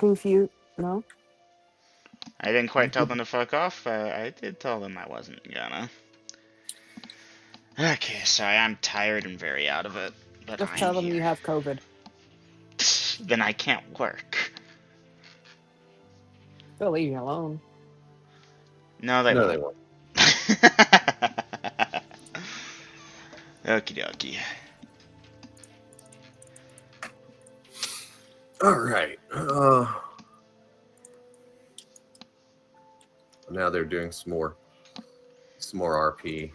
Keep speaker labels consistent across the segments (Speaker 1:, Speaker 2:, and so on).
Speaker 1: confused. No?
Speaker 2: I didn't quite tell them to fuck off. I did tell them I wasn't gonna. Okay, sorry, I'm tired and very out of it. But
Speaker 1: Just
Speaker 2: I'm
Speaker 1: tell them
Speaker 2: here.
Speaker 1: you have COVID.
Speaker 2: Then I can't work.
Speaker 1: They'll leave you alone.
Speaker 2: No, they
Speaker 3: No,
Speaker 2: won't.
Speaker 3: they won't.
Speaker 2: Okie dokie.
Speaker 3: All right. Now they're doing some more RP.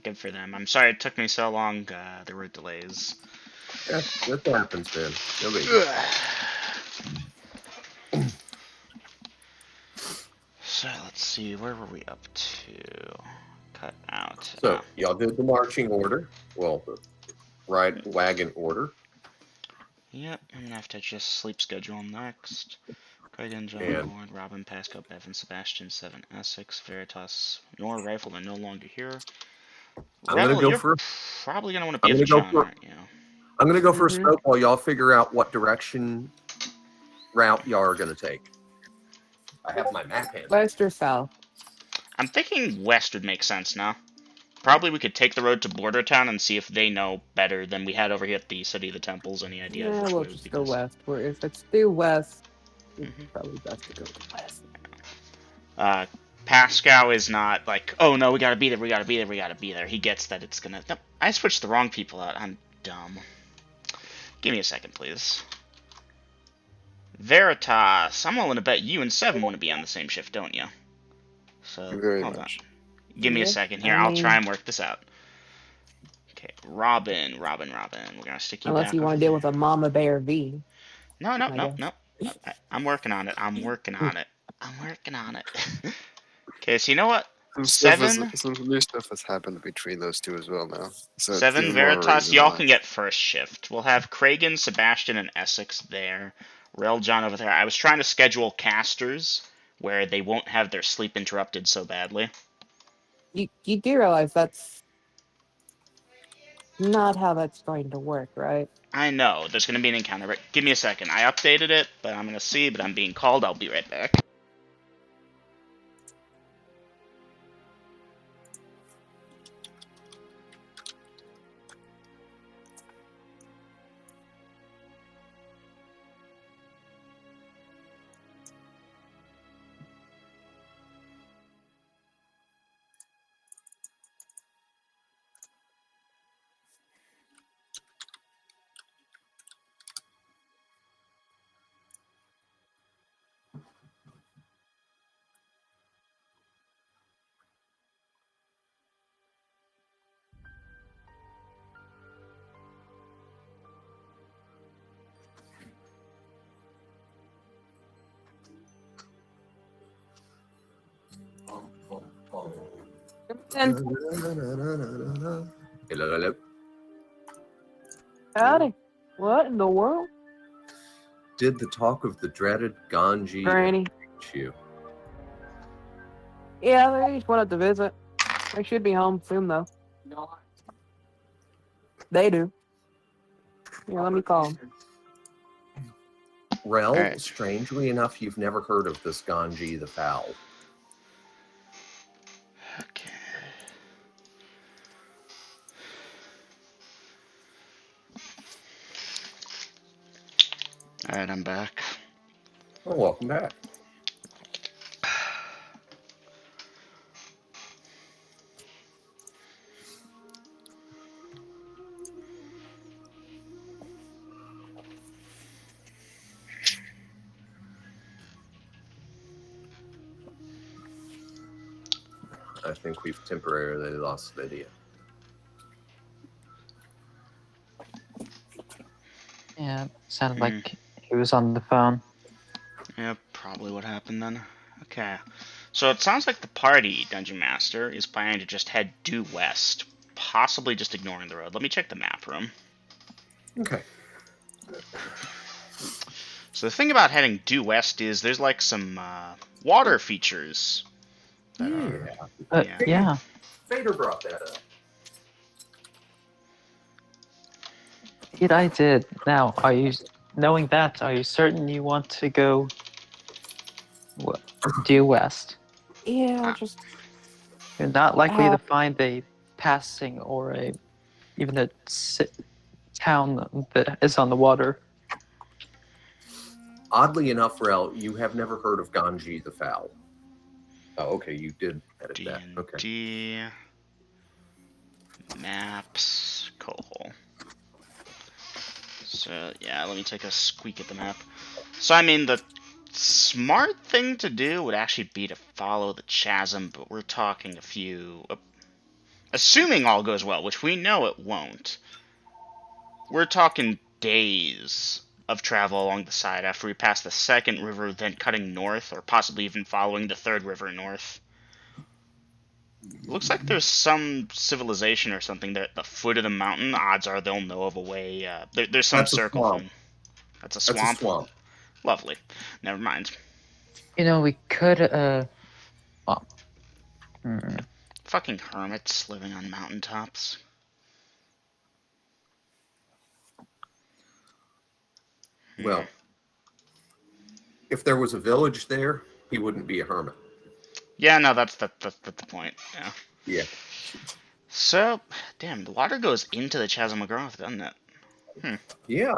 Speaker 2: Good for them. I'm sorry it took me so long. There were delays.
Speaker 3: Yeah, that happens, man. Nobody.
Speaker 2: So let's see, where were we up to? Cut out.
Speaker 3: So y'all did the marching order. Well, the ride wagon order.
Speaker 2: Yep, I'm gonna have to adjust sleep schedule next. Kragan, John,
Speaker 3: And-
Speaker 2: Gord, Robin, Pascal, Bevan, Sebastian, 7, Essex, Veritas, Nor, Rifle are no longer here.
Speaker 3: I'm
Speaker 2: Rebel,
Speaker 3: gonna go
Speaker 2: you're
Speaker 3: first.
Speaker 2: probably gonna want to be
Speaker 3: I'm
Speaker 2: at
Speaker 3: gonna
Speaker 2: John,
Speaker 3: go for-
Speaker 2: aren't you?
Speaker 3: I'm gonna go for a
Speaker 1: Mhm.
Speaker 3: scope while y'all figure out what direction route y'all are gonna take. I have my map handy.
Speaker 1: West or south?
Speaker 2: I'm thinking west would make sense now. Probably we could take the road to Border Town and see if they know better than we had over here at the City of the Temples. Any idea of
Speaker 1: Yeah,
Speaker 2: which
Speaker 1: we'll
Speaker 2: way would
Speaker 1: just
Speaker 2: be
Speaker 1: go
Speaker 2: best?
Speaker 1: west. Where if it's due west, it's
Speaker 2: Mhm.
Speaker 1: probably best to go west.
Speaker 2: Pascal is not like, oh no, we gotta be there, we gotta be there, we gotta be there. He gets that it's gonna. Nope, I switched the wrong people out. I'm dumb. Give me a second, please. Veritas, I'm willing to bet you and Seven want to be on the same shift, don't you? So,
Speaker 4: Very
Speaker 2: hold
Speaker 4: much.
Speaker 2: on. Give me a
Speaker 1: Yeah,
Speaker 2: second here.
Speaker 1: I
Speaker 2: I'll
Speaker 1: mean-
Speaker 2: try and work this out. Okay, Robin. We're gonna stick you
Speaker 1: Unless
Speaker 2: back
Speaker 1: you want
Speaker 2: over
Speaker 1: to deal
Speaker 2: there.
Speaker 1: with a mama bear V.
Speaker 2: No.
Speaker 1: I guess.
Speaker 2: I'm working on it. I'm working on it. Okay, so you know what? Seven,
Speaker 4: Some new stuff has happened between those two as well now. So it's
Speaker 2: Seven,
Speaker 4: even more
Speaker 2: Veritas,
Speaker 4: reason
Speaker 2: y'all
Speaker 4: why.
Speaker 2: can get first shift. We'll have Kragan, Sebastian, and Essex there. Rail John over there. I was trying to schedule casters where they won't have their sleep interrupted so badly.
Speaker 1: You do realize that's not how that's going to work, right?
Speaker 2: I know, there's going to be an encounter, but give me a second. I updated it, but I'm going to see, but I'm being called. I'll be right back.
Speaker 1: And
Speaker 3: Hello.
Speaker 1: howdy. What in the world?
Speaker 3: Did the talk of the dreaded Ganji
Speaker 1: Granny.
Speaker 3: reach you?
Speaker 1: Yeah, they just wanted to visit. They should be home soon, though. They do. Yeah, let me call them.
Speaker 3: Rel,
Speaker 2: Alright.
Speaker 3: strangely enough, you've never heard of this Ganji the Foul.
Speaker 2: Okay. Alright, I'm back.
Speaker 3: Oh, welcome back. I think we've temporarily lost video.
Speaker 5: Yeah, it sounded like he was on the phone.
Speaker 2: Yeah, probably what happened then. Okay. So it sounds like the party, Dungeon Master, is planning to just head due west, possibly just ignoring the road. Let me check the map room.
Speaker 3: Okay.
Speaker 2: So the thing about heading due west is there's like some water features. that are-
Speaker 3: Yeah.
Speaker 5: Yeah.
Speaker 3: Vader brought that up.
Speaker 5: I did. Now, are you knowing that, are you certain you want to go due west?
Speaker 1: Yeah,
Speaker 2: Ah.
Speaker 1: just
Speaker 5: You're not likely to find a passing or even a town that is on the water.
Speaker 3: Oddly enough, Rel, you have never heard of Ganji the Fowl. Oh, okay, you did edit that. Okay.
Speaker 2: D&D maps cohole. So yeah, let me take a squeak at the map. So I mean, the smart thing to do would actually be to follow the chasm, but we're talking a few. Assuming all goes well, which we know it won't. We're talking days of travel along the side after we pass the second river, then cutting north, or possibly even following the third river north. Looks like there's some civilization or something there at the foot of the mountain. Odds are they'll know of a way. There's some
Speaker 3: That's a
Speaker 2: circle
Speaker 3: swamp.
Speaker 2: thing. That's a
Speaker 3: That's
Speaker 2: swamp?
Speaker 3: a swamp.
Speaker 2: Lovely. Never mind.
Speaker 5: You know, we could. Well,
Speaker 2: Fucking hermits living on mountaintops.
Speaker 3: Well, if there was a village there, he wouldn't be a hermit.
Speaker 2: Yeah, no, that's the point. Yeah.
Speaker 3: Yeah.
Speaker 2: So, damn, the water goes into the Chasm of Groth, doesn't it?
Speaker 3: Yeah.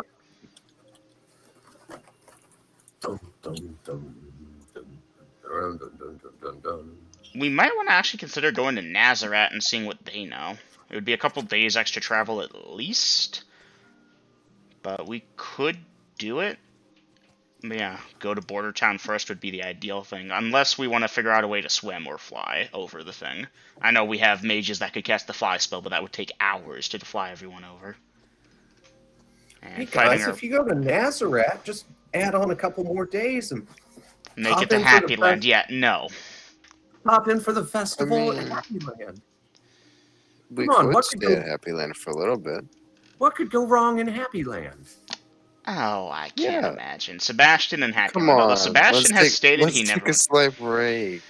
Speaker 3: Dun, dun, dun, dun, dun, dun, dun, dun, dun.
Speaker 2: We might want to actually consider going to Nazareth and seeing what they know. It would be a couple days extra travel at least, but we could do it. Yeah, go to Border Town first would be the ideal thing, unless we want to figure out a way to swim or fly over the thing. I know we have mages that could cast the fly spell, but that would take hours to fly everyone over. And
Speaker 3: Hey
Speaker 2: fighting
Speaker 3: guys, if you go to Nazareth, just add on a couple more days and
Speaker 2: make
Speaker 3: hop
Speaker 2: it to
Speaker 3: in for
Speaker 2: Happy
Speaker 3: the
Speaker 2: Land. Yeah, no.
Speaker 3: hop in for the festival
Speaker 4: I mean,
Speaker 3: at Happy Land.
Speaker 4: We
Speaker 3: Come on,
Speaker 4: could
Speaker 3: what could
Speaker 4: stay
Speaker 3: go-
Speaker 4: at Happy Land for a little bit.
Speaker 3: What could go wrong in Happy Land?
Speaker 2: Oh, I can't
Speaker 4: Yeah.
Speaker 2: imagine. Sebastian and Happy
Speaker 4: Come
Speaker 2: Land. Although
Speaker 4: on,
Speaker 2: Sebastian has stated
Speaker 4: let's
Speaker 2: he
Speaker 4: take
Speaker 2: never.
Speaker 4: a slight break.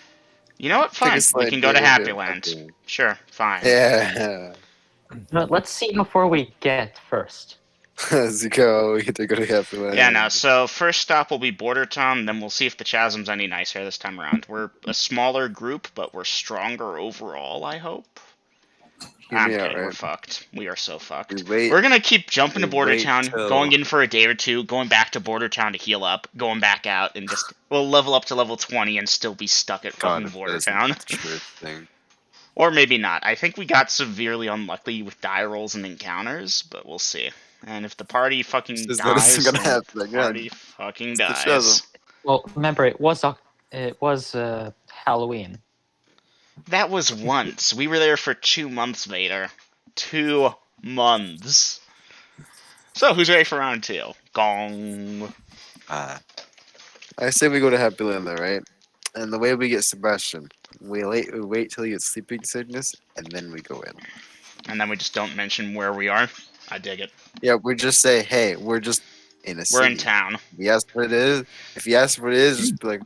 Speaker 2: You know what?
Speaker 4: Take a
Speaker 2: Fine. We
Speaker 4: slight
Speaker 2: can go to
Speaker 4: break
Speaker 2: Happy
Speaker 4: at
Speaker 2: Land.
Speaker 4: Happy Land.
Speaker 2: Sure, fine.
Speaker 4: Yeah.
Speaker 5: let's see before we get first.
Speaker 4: As you go, we get to go to Happy Land.
Speaker 2: Yeah, no. So first stop will be Border Town, then we'll see if the Chasm's any nicer this time around. We're a smaller group, but we're stronger overall, I hope.
Speaker 4: Hear
Speaker 2: I'm
Speaker 4: me out,
Speaker 2: kidding, we're
Speaker 4: right?
Speaker 2: fucked. We are so fucked.
Speaker 4: We wait.
Speaker 2: We're gonna keep jumping to
Speaker 4: we
Speaker 2: Border
Speaker 4: wait
Speaker 2: Town,
Speaker 4: till-
Speaker 2: going in for a day or two, going back to Border Town to heal up, going back out, and just we'll level up to level 20 and still be stuck at
Speaker 4: God,
Speaker 2: fucking Border
Speaker 4: that
Speaker 2: Town.
Speaker 4: isn't the truest thing.
Speaker 2: Or maybe not. I think we got severely unlucky with die rolls and encounters, but we'll see. And if the party fucking
Speaker 4: This is
Speaker 2: dies,
Speaker 4: what is gonna
Speaker 2: then
Speaker 4: happen
Speaker 2: the
Speaker 4: again.
Speaker 2: party fucking
Speaker 4: the
Speaker 2: dies.
Speaker 4: Chasm.
Speaker 5: Well, remember it was Halloween.
Speaker 2: That was once. We were there for 2 months, Vader. 2 months. So, who's ready for round 2? Gong.
Speaker 4: I say we go to Happy Land, though, right? And the way we get Sebastian, we wait till he gets sleeping sickness, and then we go in.
Speaker 2: And then we just don't mention where we are. I dig it.
Speaker 4: Yeah, we just say, hey, we're just in a
Speaker 2: We're
Speaker 4: city.
Speaker 2: in town.
Speaker 4: If he asks what it is, just be like,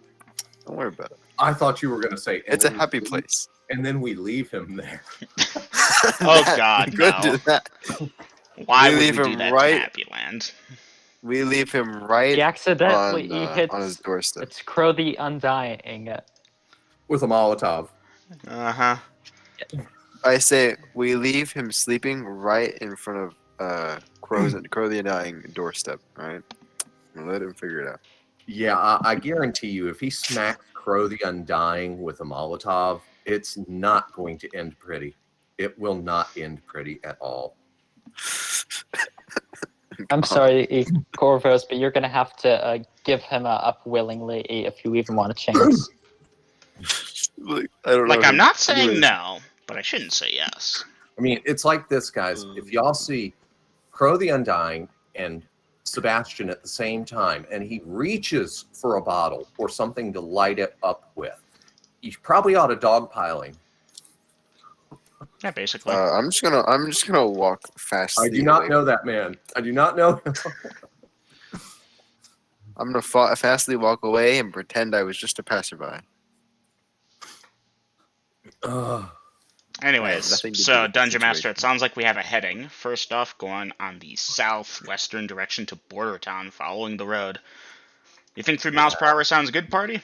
Speaker 4: don't worry about it.
Speaker 3: I thought you were going to say and
Speaker 4: It's a
Speaker 3: then
Speaker 4: happy
Speaker 3: we-
Speaker 4: place.
Speaker 3: And then we leave him there.
Speaker 2: Oh,
Speaker 4: That-
Speaker 2: God,
Speaker 4: we could
Speaker 2: no.
Speaker 4: do that.
Speaker 2: Why
Speaker 4: We
Speaker 2: would
Speaker 4: leave
Speaker 2: we do
Speaker 4: him
Speaker 2: that
Speaker 4: right-
Speaker 2: to Happy Land?
Speaker 4: We leave him right
Speaker 5: He accidentally
Speaker 4: on his
Speaker 5: hits.
Speaker 4: doorstep.
Speaker 5: It's Crow the Undying.
Speaker 3: With a Molotov.
Speaker 2: Uh-huh.
Speaker 4: I say we leave him sleeping right in front of Crow the Undying doorstep. All right, and let him figure it out.
Speaker 3: Yeah, I guarantee you, if he smacks Crow the Undying with a Molotov, it's not going to end pretty. It will not end pretty at all.
Speaker 5: I'm sorry, Corvus, but you're gonna have to give him up willingly if you even want a chance.
Speaker 4: Like, I don't know.
Speaker 2: Like, I'm
Speaker 4: him.
Speaker 2: not saying
Speaker 4: Anyways,
Speaker 2: no, but I shouldn't say yes.
Speaker 3: I mean, it's like this, guys. If y'all see Crow the Undying and Sebastian at the same time, and he reaches for a bottle or something to light it up with, you probably ought to dogpiling.
Speaker 2: Yeah, basically.
Speaker 4: I'm just gonna walk fast.
Speaker 3: I do not know that man. I do not know him.
Speaker 4: I'm gonna fastly walk away and pretend I was just a passerby.
Speaker 3: Ugh.
Speaker 2: Anyways,
Speaker 4: nothing to do
Speaker 2: so
Speaker 4: with the
Speaker 2: Dungeon Master,
Speaker 4: situation.
Speaker 2: it sounds like we have a heading. First off, going on the southwestern direction to Border Town, following the road. You think 3 miles per hour sounds good, party?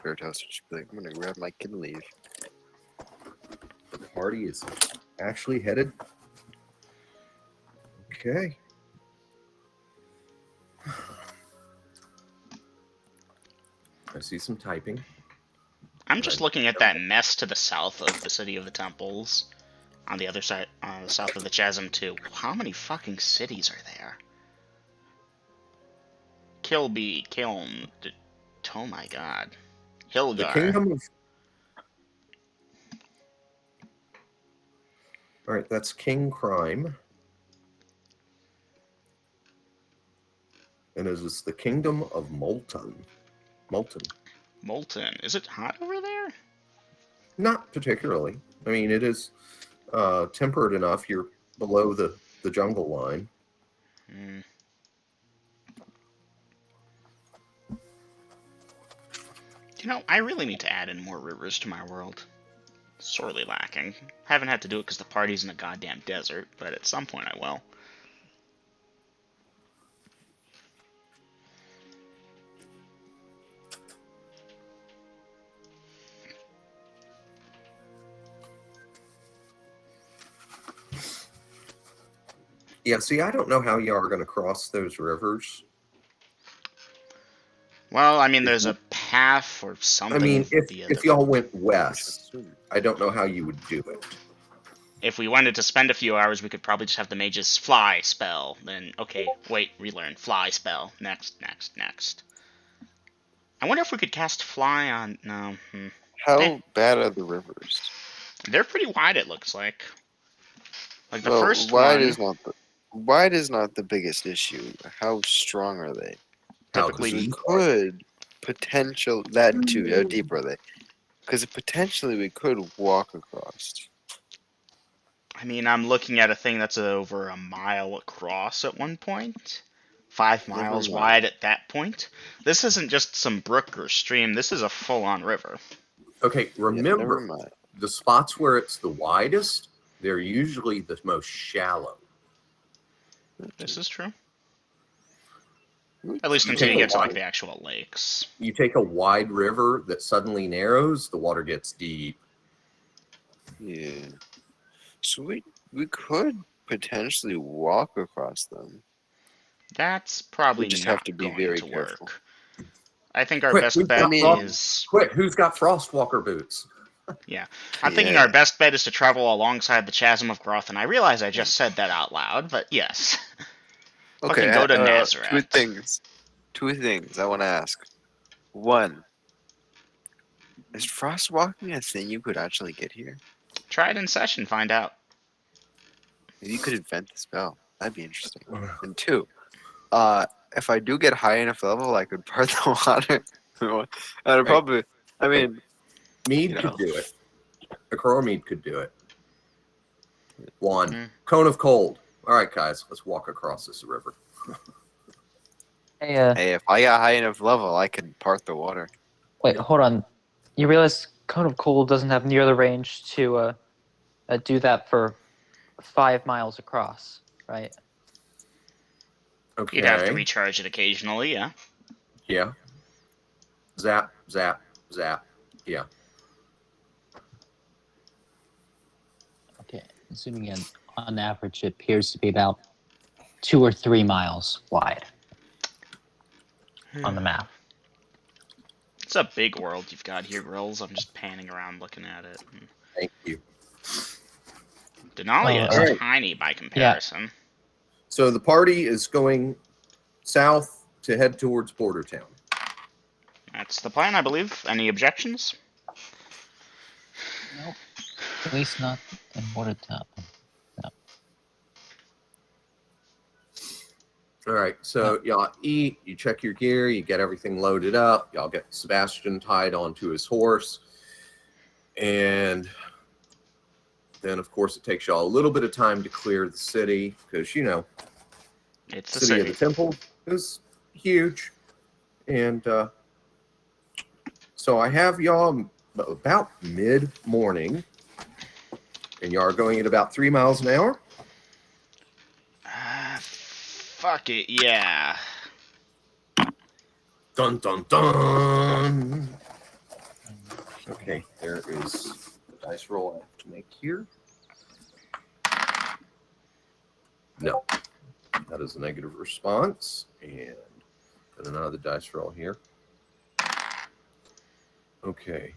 Speaker 4: Veritas would just be like, I'm gonna grab my kid and leave.
Speaker 3: The party is actually headed. Okay. I see some typing.
Speaker 2: I'm just looking at that mess to the south of the City of the Temples. On the other side, south of the Chasm, too. How many fucking cities are there? Kilby, Kiln, oh my god.
Speaker 3: The
Speaker 2: Hilgar.
Speaker 3: kingdom of. All right, that's King Crime. And is this the kingdom of Molten? Molten.
Speaker 2: Molten. Is it hot over there?
Speaker 3: Not particularly. I mean, it is temperate enough. You're below the jungle line.
Speaker 2: Hmm. You know, I really need to add in more rivers to my world. Sorely lacking. Haven't had to do it because the party's in a goddamn desert, but at some point I will.
Speaker 3: Yeah, see, I don't know how y'all are going to cross those rivers.
Speaker 2: Well, I mean, there's a path or something.
Speaker 3: I mean,
Speaker 2: the
Speaker 3: if
Speaker 2: other-
Speaker 3: y'all went west, I don't know how you would do it.
Speaker 2: If we wanted to spend a few hours, we could probably just have the mage's fly spell. Then, okay, wait, relearn. Fly spell. Next, next, next. I wonder if we could cast fly on... No.
Speaker 4: How bad are the rivers?
Speaker 2: They're pretty wide, it looks like. Like, the
Speaker 4: Well,
Speaker 2: first
Speaker 4: wide
Speaker 2: one...
Speaker 4: is not the biggest issue. How strong are they?
Speaker 3: How
Speaker 2: Typically,
Speaker 3: deep?
Speaker 4: Could potential that too? How deep are they? Because potentially we could walk across.
Speaker 2: I mean, I'm looking at a thing that's over a mile across at one point. 5 miles
Speaker 4: mind.
Speaker 2: wide at that point. This isn't just some brook or stream. This is a full-on river.
Speaker 3: Okay,
Speaker 4: Yeah, never
Speaker 3: remember,
Speaker 4: mind.
Speaker 3: the spots where it's the widest, they're usually the most shallow.
Speaker 2: This is true. At least until you get to, like, the actual lakes.
Speaker 3: You take a wide river that suddenly narrows, the water gets deep.
Speaker 4: Yeah. So we could potentially walk across them.
Speaker 2: That's probably
Speaker 4: We just
Speaker 2: not
Speaker 4: have to be
Speaker 2: going
Speaker 4: very
Speaker 2: to
Speaker 4: careful.
Speaker 2: work. I think our
Speaker 3: Quick,
Speaker 2: best
Speaker 3: who's
Speaker 2: bet
Speaker 3: got frost-
Speaker 2: is...
Speaker 3: Quick, who's got Frostwalker boots?
Speaker 2: Yeah. I'm thinking
Speaker 4: Yeah.
Speaker 2: our best bet is to travel alongside the Chasm of Groth, and I realize I just said that out loud, but yes.
Speaker 4: Okay,
Speaker 2: Fucking go to Nazareth.
Speaker 4: Two things I want to ask. One, is frostwalking a thing you could actually get here?
Speaker 2: Try it in session, find out.
Speaker 4: Maybe you could invent the spell. That'd be interesting. And two, if I do get high enough level, I could part the water. I'd probably. I mean,
Speaker 3: Mead
Speaker 4: you
Speaker 3: could
Speaker 4: know.
Speaker 3: do it. Akora Mead could do it. One.
Speaker 2: Mm.
Speaker 3: Cone of Cold. All right, guys, let's walk across this river.
Speaker 5: Hey,
Speaker 4: hey, if I got high enough level, I could part the water.
Speaker 5: wait, hold on. You realize Cone of Cold doesn't have near the range to do that for 5 miles across, right?
Speaker 3: Okay.
Speaker 2: You'd have to recharge it occasionally, yeah.
Speaker 3: Yeah. Zap, zap, zap. Yeah.
Speaker 6: Okay, zooming in. On average, it appears to be about 2 or 3 miles wide on the map.
Speaker 2: It's a big world you've got here, Grills. I'm just panning around looking at it.
Speaker 3: Thank you.
Speaker 2: Denalia is
Speaker 3: alright.
Speaker 2: tiny by comparison.
Speaker 3: So the party is going south to head towards Border Town.
Speaker 2: That's the plan, I believe. Any objections?
Speaker 6: Nope. At least not in Watertown.
Speaker 3: All right, so y'all eat, you check your gear, you get everything loaded up, y'all get Sebastian tied onto his horse, and then, of course, it takes y'all a little bit of time to clear the city, because, you know,
Speaker 2: It's a
Speaker 3: City of
Speaker 2: city.
Speaker 3: the Temple is huge, and So I have y'all about mid-morning, and y'all are going at about 3 miles an hour.
Speaker 2: Fuck it, yeah.
Speaker 3: Dun dun dun. Okay, there is the dice roll I have to make here. No, that is a negative response. And then another dice roll here. Okay,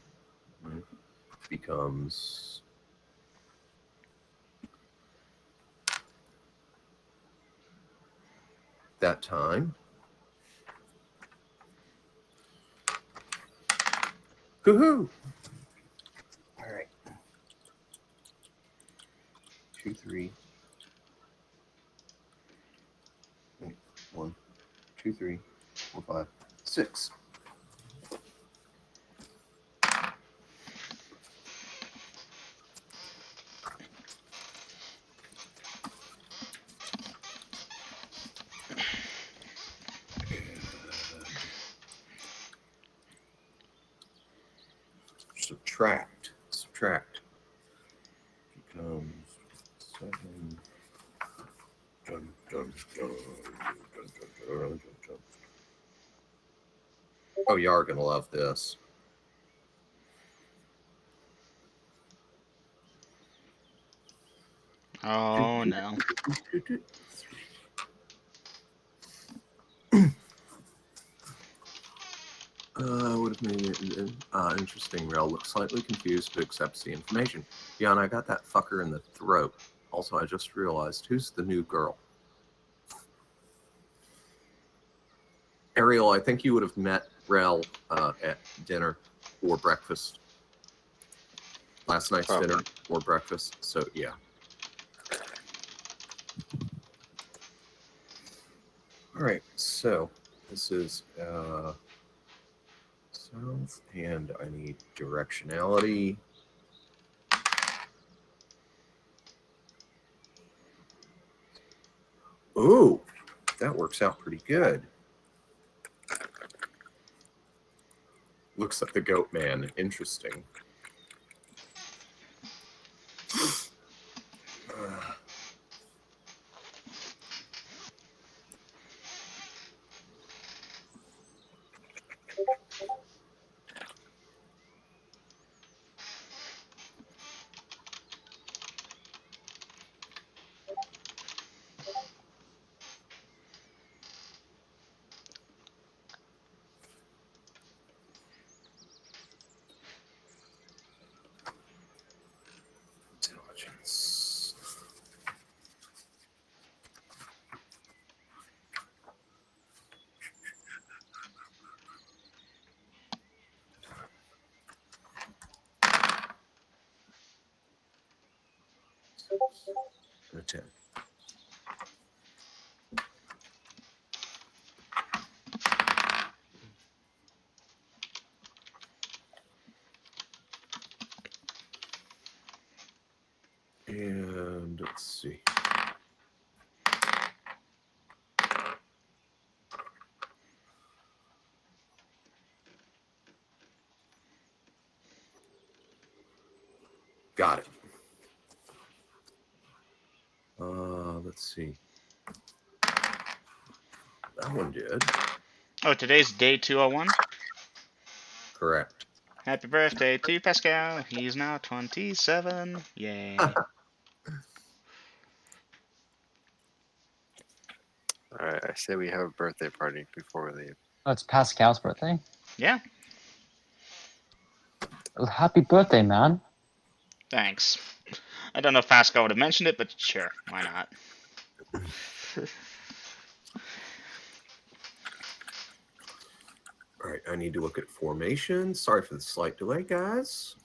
Speaker 3: becomes that time. Hoo-hoo! All right. 2, 3. Wait, 1, 2, 3, 4, 5, 6. Subtract becomes 7. Dun, dun, dun, dun, dun, dun, dun, dun. Oh, you are gonna love this.
Speaker 2: Oh no.
Speaker 3: Would have made it interesting. Rel looks slightly confused but accepts the information. Yeah, and I got that fucker in the throat. Also, I just realized, who's the new girl? Ariel, I think you would have met Rel at dinner or breakfast. Last night's
Speaker 4: Probably.
Speaker 3: dinner or breakfast. So, yeah. All right, so this is south, and I need directionality. Ooh, that works out pretty good. Looks like the goat man. Interesting. Intelligence. And a 10. And let's see. Got it. Let's see. That one did.
Speaker 2: Oh, today's day 201.
Speaker 3: Correct.
Speaker 2: Happy birthday to Pascal. He's now 27. Yay.
Speaker 4: All right, I say we have a birthday party before we leave.
Speaker 6: Oh, it's Pascal's birthday.
Speaker 2: Yeah,
Speaker 6: Well, happy birthday, man.
Speaker 2: thanks. I don't know if Pascal would have mentioned it, but sure, why not?
Speaker 3: All right, I need to look at formation. Sorry for the slight delay, guys.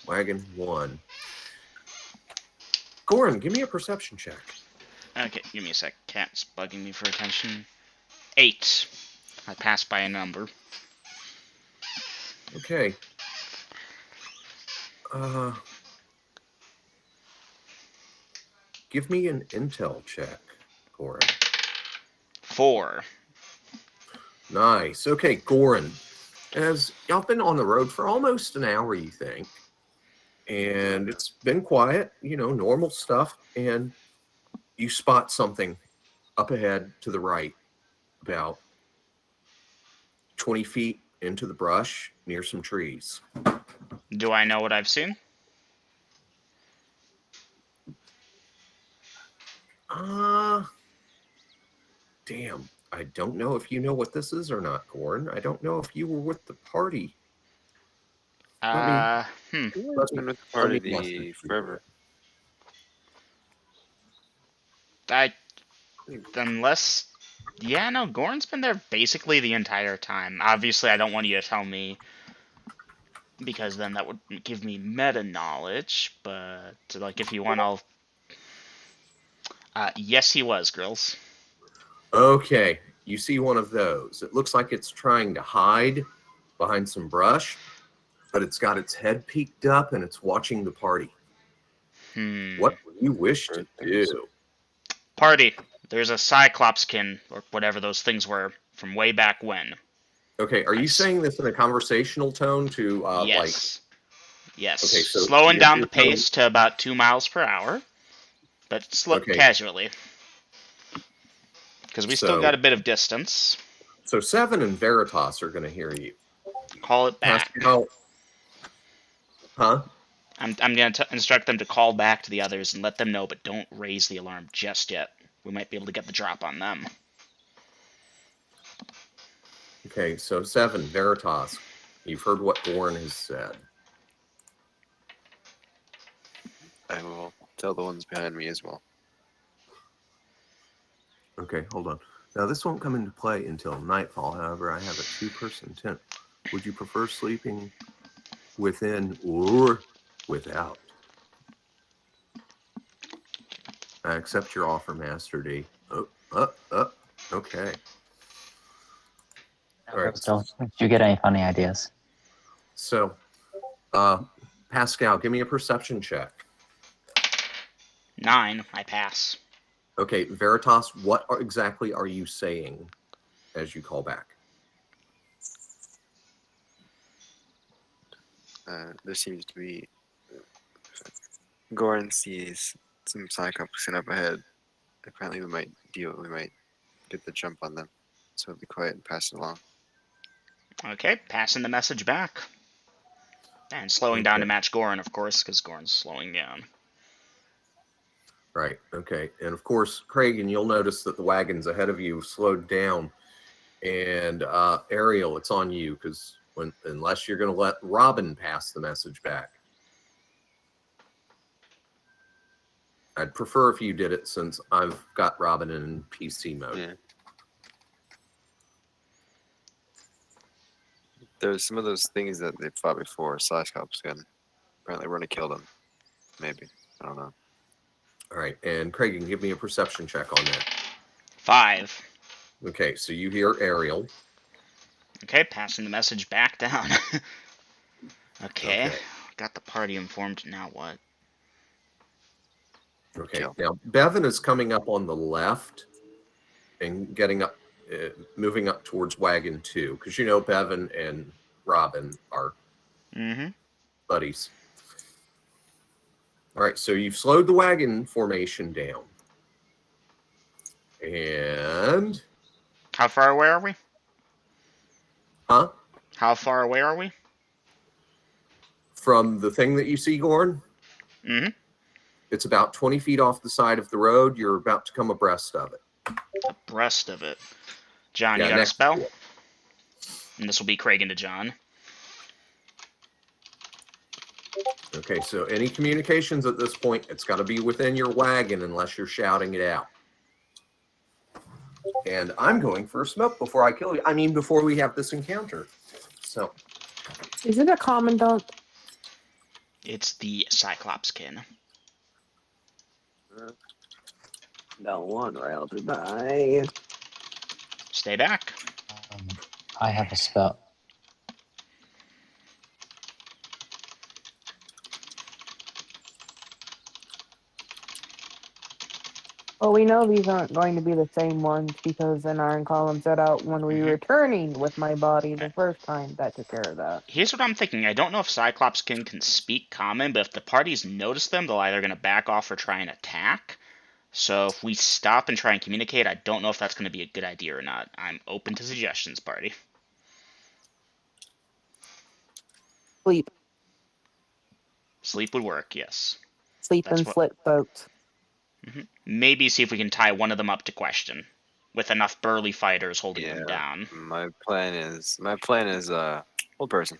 Speaker 3: Wagon 1. Goran, give me a perception check.
Speaker 2: Okay, give me a sec. Cat's bugging me for attention. 8. I passed by a number.
Speaker 3: Okay. Give me an intel check, Goran.
Speaker 2: 4.
Speaker 3: Nice. Okay, Goran. as y'all been on the road for almost an hour, you think, and it's been quiet, normal stuff, and you spot something up ahead to the right, about 20 feet into the brush near some trees.
Speaker 2: Do I know what I've seen?
Speaker 3: Damn. I don't know if you know what this is or not, Gorn. I don't know if you were with the party.
Speaker 2: Hmm.
Speaker 4: It's been with the party the forever.
Speaker 2: Unless... Yeah, no, Gorn's been there basically the entire time. Obviously, I don't want you to tell me, because then that would give me meta knowledge, but, like, if you want, I'll... yes, he was, Grills.
Speaker 3: Okay, you see one of those. It looks like it's trying to hide behind some brush, but it's got its head peeked up and it's watching the party. What do you wish to do?
Speaker 2: Party. There's a cyclopsekin, or whatever those things were, from way back when.
Speaker 3: Okay, are you saying this in a conversational tone to,
Speaker 2: Yes. Yes.
Speaker 3: Okay, so
Speaker 2: slowing down the
Speaker 3: telling-
Speaker 2: pace to about 2 miles per hour, but
Speaker 3: Okay.
Speaker 2: casually. Because we still got a bit of distance.
Speaker 3: So Seven and Veritas are going to hear you.
Speaker 2: Call it back.
Speaker 3: Pascal, huh?
Speaker 2: I'm going to instruct them to call back to the others and let them know, but don't raise the alarm just yet. We might be able to get the drop on them.
Speaker 3: Okay, so Seven, Veritas, you've heard what Gorn has said.
Speaker 4: I will tell the ones behind me as well.
Speaker 3: Okay, hold on. Now, this won't come into play until nightfall. However, I have a two-person tent. Would you prefer sleeping within or without? I accept your offer, Master D. Okay. All right.
Speaker 6: Don't you get any funny ideas?
Speaker 3: So, Pascal, give me a perception check.
Speaker 2: 9, I pass.
Speaker 3: Okay, Veritas, what exactly are you saying as you call back?
Speaker 4: There seems to be... Goran sees some cyclops up ahead. Apparently we might get the jump on them. So be quiet and pass it along.
Speaker 2: Okay, passing the message back. And slowing down to match Goran, of course, because Goran's slowing down.
Speaker 3: Right, okay. And of course, Craig, and you'll notice that the wagons ahead of you have slowed down. And Ariel, it's on you, because unless you're going to let Robin pass the message back. I'd prefer if you did it, since I've got Robin in PC mode.
Speaker 4: Yeah. There's some of those things that they fought before, Cyclops gun. Apparently we're going to kill them. Maybe. I don't know.
Speaker 3: All right, and Craig, you can give me a perception check on that.
Speaker 2: 5.
Speaker 3: Okay, so you hear Ariel.
Speaker 2: Okay, passing the message back down. Okay. Got the party informed, now what?
Speaker 3: Okay,
Speaker 4: Kill.
Speaker 3: now Bevan is coming up on the left and getting up, moving up towards wagon 2, because Bevan and Robin are buddies. All right, so you've slowed the wagon formation down. And...
Speaker 2: How far away are we?
Speaker 3: Huh?
Speaker 2: How far away are we?
Speaker 3: From the thing that you see, Gorn? It's about 20 feet off the side of the road. You're about to come abreast of it.
Speaker 2: Abreast of it. John, you got a spell? And this will be Craig into John.
Speaker 3: Okay, so any communications at this point, it's got to be within your wagon unless you're shouting it out. And I'm going for a smoke before I kill you. I mean, before we have this encounter. So.
Speaker 1: Is it a commandant?
Speaker 2: It's the cyclopsekin.
Speaker 1: No one railed to die.
Speaker 2: Stay back.
Speaker 6: I have a spell.
Speaker 1: Well, we know these aren't going to be the same ones because an iron column set out when we were returning with my body the first time. That took care of that.
Speaker 2: Here's what I'm thinking. I don't know if cyclopsekin can speak common, but if the parties notice them, they're either going to back off or try and attack. So if we stop and try and communicate, I don't know if that's going to be a good idea or not. I'm open to suggestions, party.
Speaker 1: Sleep.
Speaker 2: Sleep would work, yes.
Speaker 1: Sleep
Speaker 2: That's
Speaker 1: and
Speaker 2: what-
Speaker 1: slit boats.
Speaker 2: Maybe see if we can tie one of them up to question, with enough burly fighters holding them down.
Speaker 4: My plan is old person.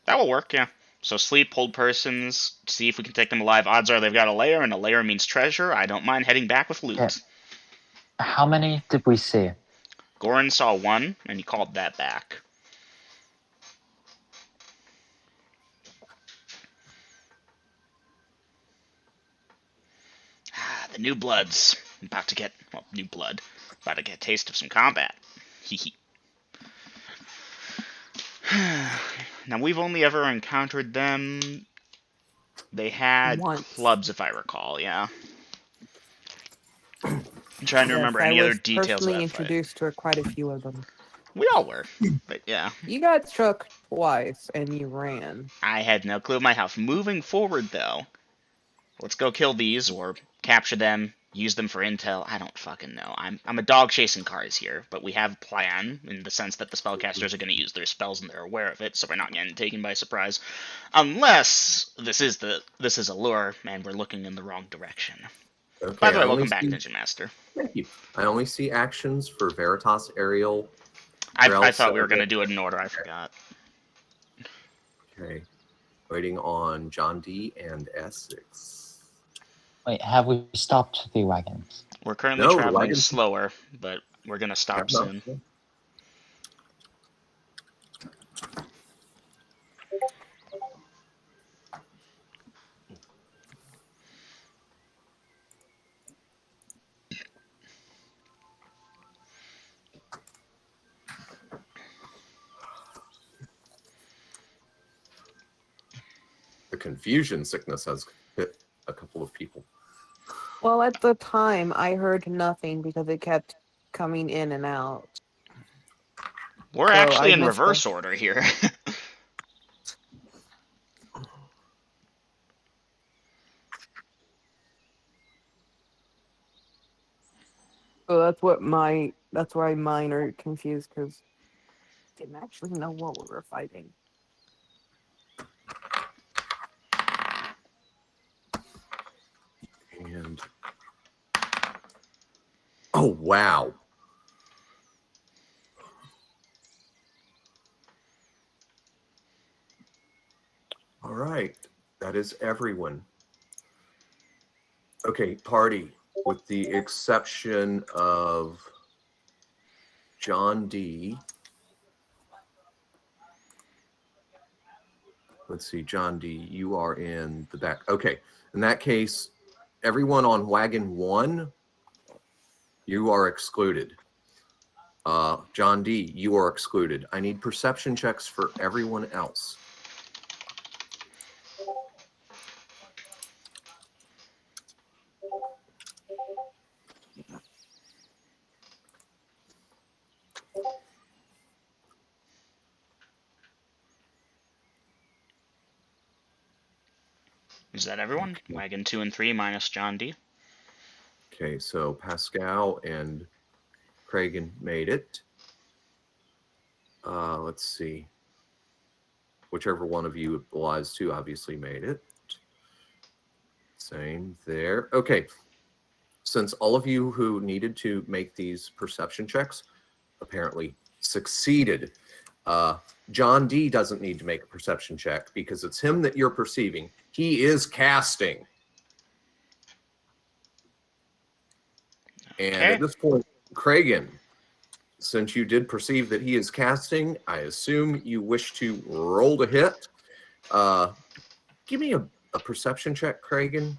Speaker 2: That will work, yeah. So sleep, hold persons, see if we can take them alive. Odds are they've got a lair, and a lair means treasure. I don't mind heading back with loot.
Speaker 6: Yeah. How many did we see?
Speaker 2: Goran saw one, and he called that back. The new bloods. About to get, new blood. About to get a taste of some combat. Hee Now, we've only ever encountered them. They had
Speaker 1: Once.
Speaker 2: clubs, if I recall, yeah. I'm trying to remember
Speaker 1: I
Speaker 2: any other
Speaker 1: was
Speaker 2: details of
Speaker 1: personally
Speaker 2: that fight.
Speaker 1: introduced to quite a few of them.
Speaker 2: We all were, but yeah.
Speaker 1: You got struck twice and you ran.
Speaker 2: I had no clue of my house. Moving forward, though, let's go kill these or capture them, use them for intel. I don't fucking know. I'm a dog chasing cars here, but we have a plan in the sense that the spellcasters are going to use their spells and they're aware of it, so we're not getting taken by surprise, unless this is a lure and we're looking in the wrong direction.
Speaker 3: Okay,
Speaker 2: By the way,
Speaker 3: I only
Speaker 2: welcome back,
Speaker 3: see-
Speaker 2: Ninja Master.
Speaker 3: Thank you. I only see actions for Veritas, Ariel.
Speaker 2: I thought we were going to do it in order. I forgot.
Speaker 3: Okay. Waiting on John D and Essex.
Speaker 6: Wait, have we stopped the wagons?
Speaker 2: We're currently
Speaker 3: No, the
Speaker 2: traveling
Speaker 3: wagon's-
Speaker 2: slower, but we're going to stop soon.
Speaker 3: The confusion sickness has hit a couple of people.
Speaker 1: Well, at the time, I heard nothing because it kept coming in and out.
Speaker 2: We're
Speaker 1: So
Speaker 2: actually
Speaker 1: I
Speaker 2: in
Speaker 1: missed
Speaker 2: reverse
Speaker 1: the-
Speaker 2: order here.
Speaker 1: So that's why mine are confused because I didn't actually know what we were fighting.
Speaker 3: And oh wow. All right. That is everyone. Okay, party, with the exception of John D. Let's see, John D, you are in the back. Okay, in that case, everyone on wagon 1, you are excluded. John D, you are excluded. I need perception checks for everyone else.
Speaker 2: Is that everyone? Wagon 2 and 3 minus John D.
Speaker 3: Okay, so Pascal and Kragan made it. Let's see. Whichever one of you it belongs to obviously made it. Same there. Okay. Since all of you who needed to make these perception checks apparently succeeded, John D doesn't need to make a perception check because it's him that you're perceiving. He is casting. And
Speaker 2: Okay.
Speaker 3: at this point, Kragan, since you did perceive that he is casting, I assume you wish to roll to hit. Give me a perception check, Kragan.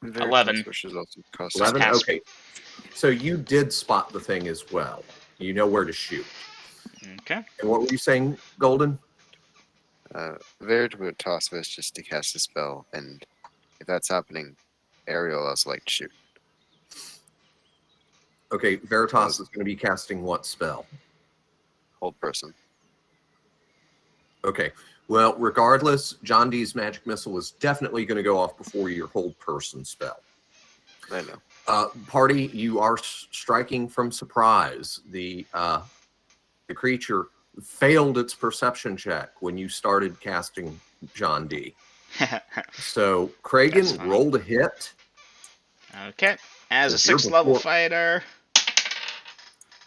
Speaker 2: 11.
Speaker 4: Which is also cost
Speaker 3: 11?
Speaker 2: pass.
Speaker 3: Okay. So you did spot the thing as well. You know where to shoot.
Speaker 2: Okay.
Speaker 3: And what were you saying, Golden?
Speaker 4: Veritas was just to cast a spell, and if that's happening, Ariel also like to shoot.
Speaker 3: Okay, Veritas is going to be casting what spell?
Speaker 4: Hold person.
Speaker 3: Okay. Well, regardless, John D's magic missile is definitely going to go off before your hold person spell.
Speaker 4: I know.
Speaker 3: Party, you are striking from surprise. The creature failed its perception check when you started casting John D. So
Speaker 2: That's
Speaker 3: Kragan
Speaker 2: funny.
Speaker 3: rolled a hit.
Speaker 2: Okay. As a
Speaker 3: Because you're
Speaker 2: 6th level
Speaker 3: before-
Speaker 2: fighter,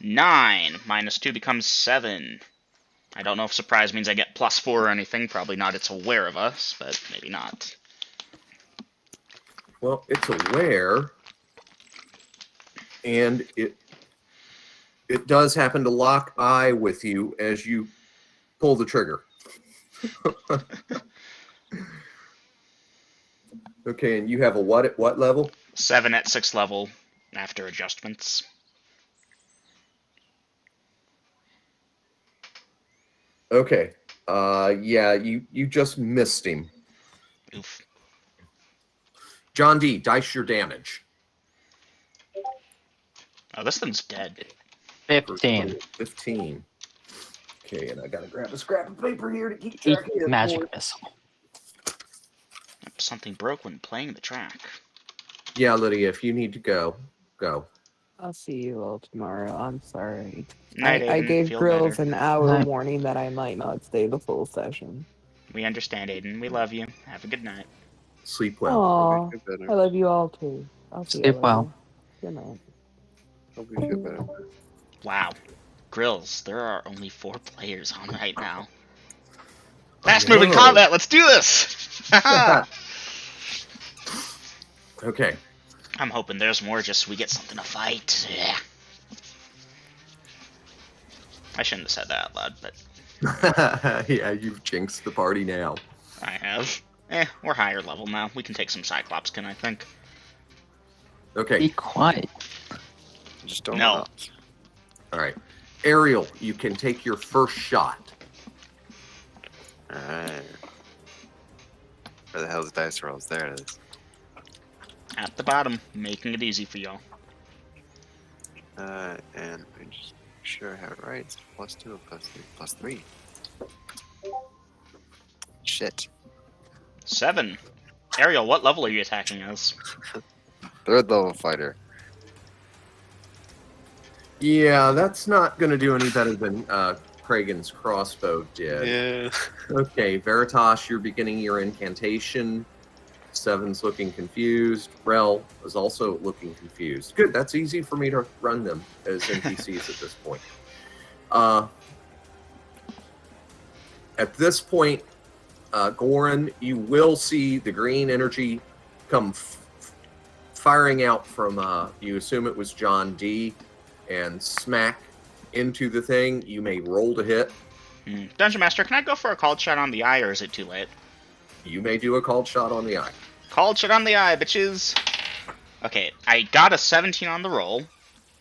Speaker 2: 9 minus 2 becomes 7. I don't know if surprise means I get +4 or anything. Probably not. It's aware of us, but maybe not.
Speaker 3: Well, it's aware, and it does happen to lock eye with you as you pull the trigger. Okay, and you have a what at what level?
Speaker 2: 7 at 6th level after adjustments.
Speaker 3: Okay. Yeah, you just missed him.
Speaker 2: Oof.
Speaker 3: John D, dice your damage.
Speaker 2: Oh, this thing's dead.
Speaker 6: 15.
Speaker 3: 15. Okay, and I gotta grab a scrap of paper here to keep
Speaker 6: Eat
Speaker 3: track of it.
Speaker 6: magic missile.
Speaker 2: Something broke when playing the track.
Speaker 3: Yeah, Lydia, if you need to go, go.
Speaker 1: I'll see you all tomorrow. I'm sorry.
Speaker 2: Night,
Speaker 1: I
Speaker 2: Aiden.
Speaker 1: gave
Speaker 2: Feel
Speaker 1: Grills
Speaker 2: better.
Speaker 1: an hour
Speaker 6: Night.
Speaker 1: warning that I might not stay the full session.
Speaker 2: We understand, Aiden. We love you. Have a good night.
Speaker 3: Sleep well.
Speaker 1: Aw,
Speaker 4: Hope you feel
Speaker 1: I
Speaker 4: better.
Speaker 1: love you all too. I'll see you
Speaker 5: Sleep
Speaker 1: later.
Speaker 5: well.
Speaker 1: Good night.
Speaker 4: Hope you feel better.
Speaker 2: Wow. Grills, there are only 4 players on right now. Fast moving
Speaker 3: know.
Speaker 2: combat, let's do this! Haha!
Speaker 3: Okay.
Speaker 2: I'm hoping there's more just so we get something to fight. Yeah. I shouldn't have said that out loud, but
Speaker 3: Yeah, you've jinxed the party now.
Speaker 2: I have. We're higher level now. We can take some cyclopsekin, I think.
Speaker 3: Okay.
Speaker 5: Be quiet.
Speaker 4: Just don't
Speaker 2: No.
Speaker 4: know.
Speaker 3: All right. Ariel, you can take your first shot.
Speaker 4: Alright. Where the hell's dice rolls? There it is.
Speaker 2: At the bottom, making it easy for y'all.
Speaker 4: And I just make sure I have it right. It's +2, +3, +3. Shit.
Speaker 2: 7. Ariel, what level are you attacking as?
Speaker 4: 3rd level fighter.
Speaker 3: Yeah, that's not going to do any better than Kragan's crossbow did.
Speaker 4: Yeah.
Speaker 3: Okay, Veritas, you're beginning your incantation. 7's looking confused. Rel is also looking confused. Good, that's easy for me to run them as NPCs at this point. At this point, Goran, you will see the green energy come firing out from, you assume it was John D, and smack into the thing. You may roll to hit.
Speaker 2: Dungeon Master, can I go for a called shot on the eye, or is it too late?
Speaker 3: You may do a called shot on the eye.
Speaker 2: Called shot on the eye, bitches! Okay, I got a 17 on the roll.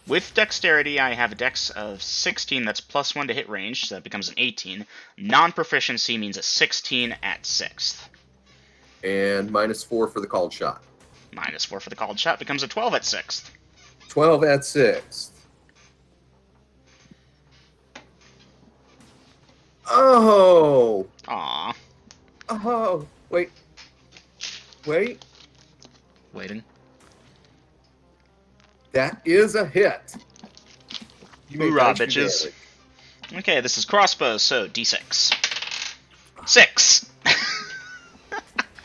Speaker 2: With dexterity, I have a dex of 16 that's +1 to hit range, so that becomes an 18. Non-proficiency means a 16 at 6th.
Speaker 3: And -4 for the called shot.
Speaker 2: -4 for the called shot becomes a 12 at 6th.
Speaker 3: 12 at 6. Oh!
Speaker 2: Aww.
Speaker 3: Oh! Wait. Wait.
Speaker 2: Waiting.
Speaker 3: That is a hit. You may
Speaker 2: Hoorah,
Speaker 3: dice your
Speaker 2: bitches.
Speaker 3: damage.
Speaker 2: Okay, this is crossbows, so d6. 6!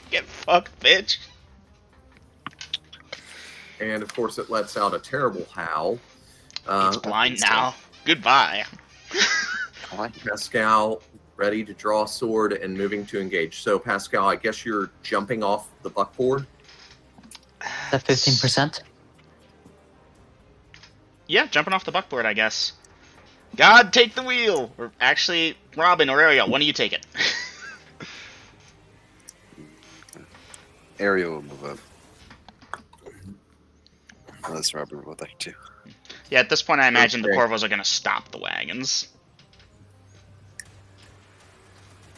Speaker 2: Get fucked, bitch.
Speaker 3: And of course, it lets out a terrible howl.
Speaker 2: It's blind now. Goodbye.
Speaker 3: Pascal, ready to draw a sword and moving to engage. So, Pascal, I guess you're jumping off the buckboard.
Speaker 5: That 15%?
Speaker 2: Yeah, jumping off the buckboard, I guess. God, take the wheel! Or actually, Robin or Ariel, one of you take it.
Speaker 4: Ariel will move up. Unless Robert would like to.
Speaker 2: Yeah, at this point, I imagine the
Speaker 3: Okay.
Speaker 2: Corvos are going to stop the wagons.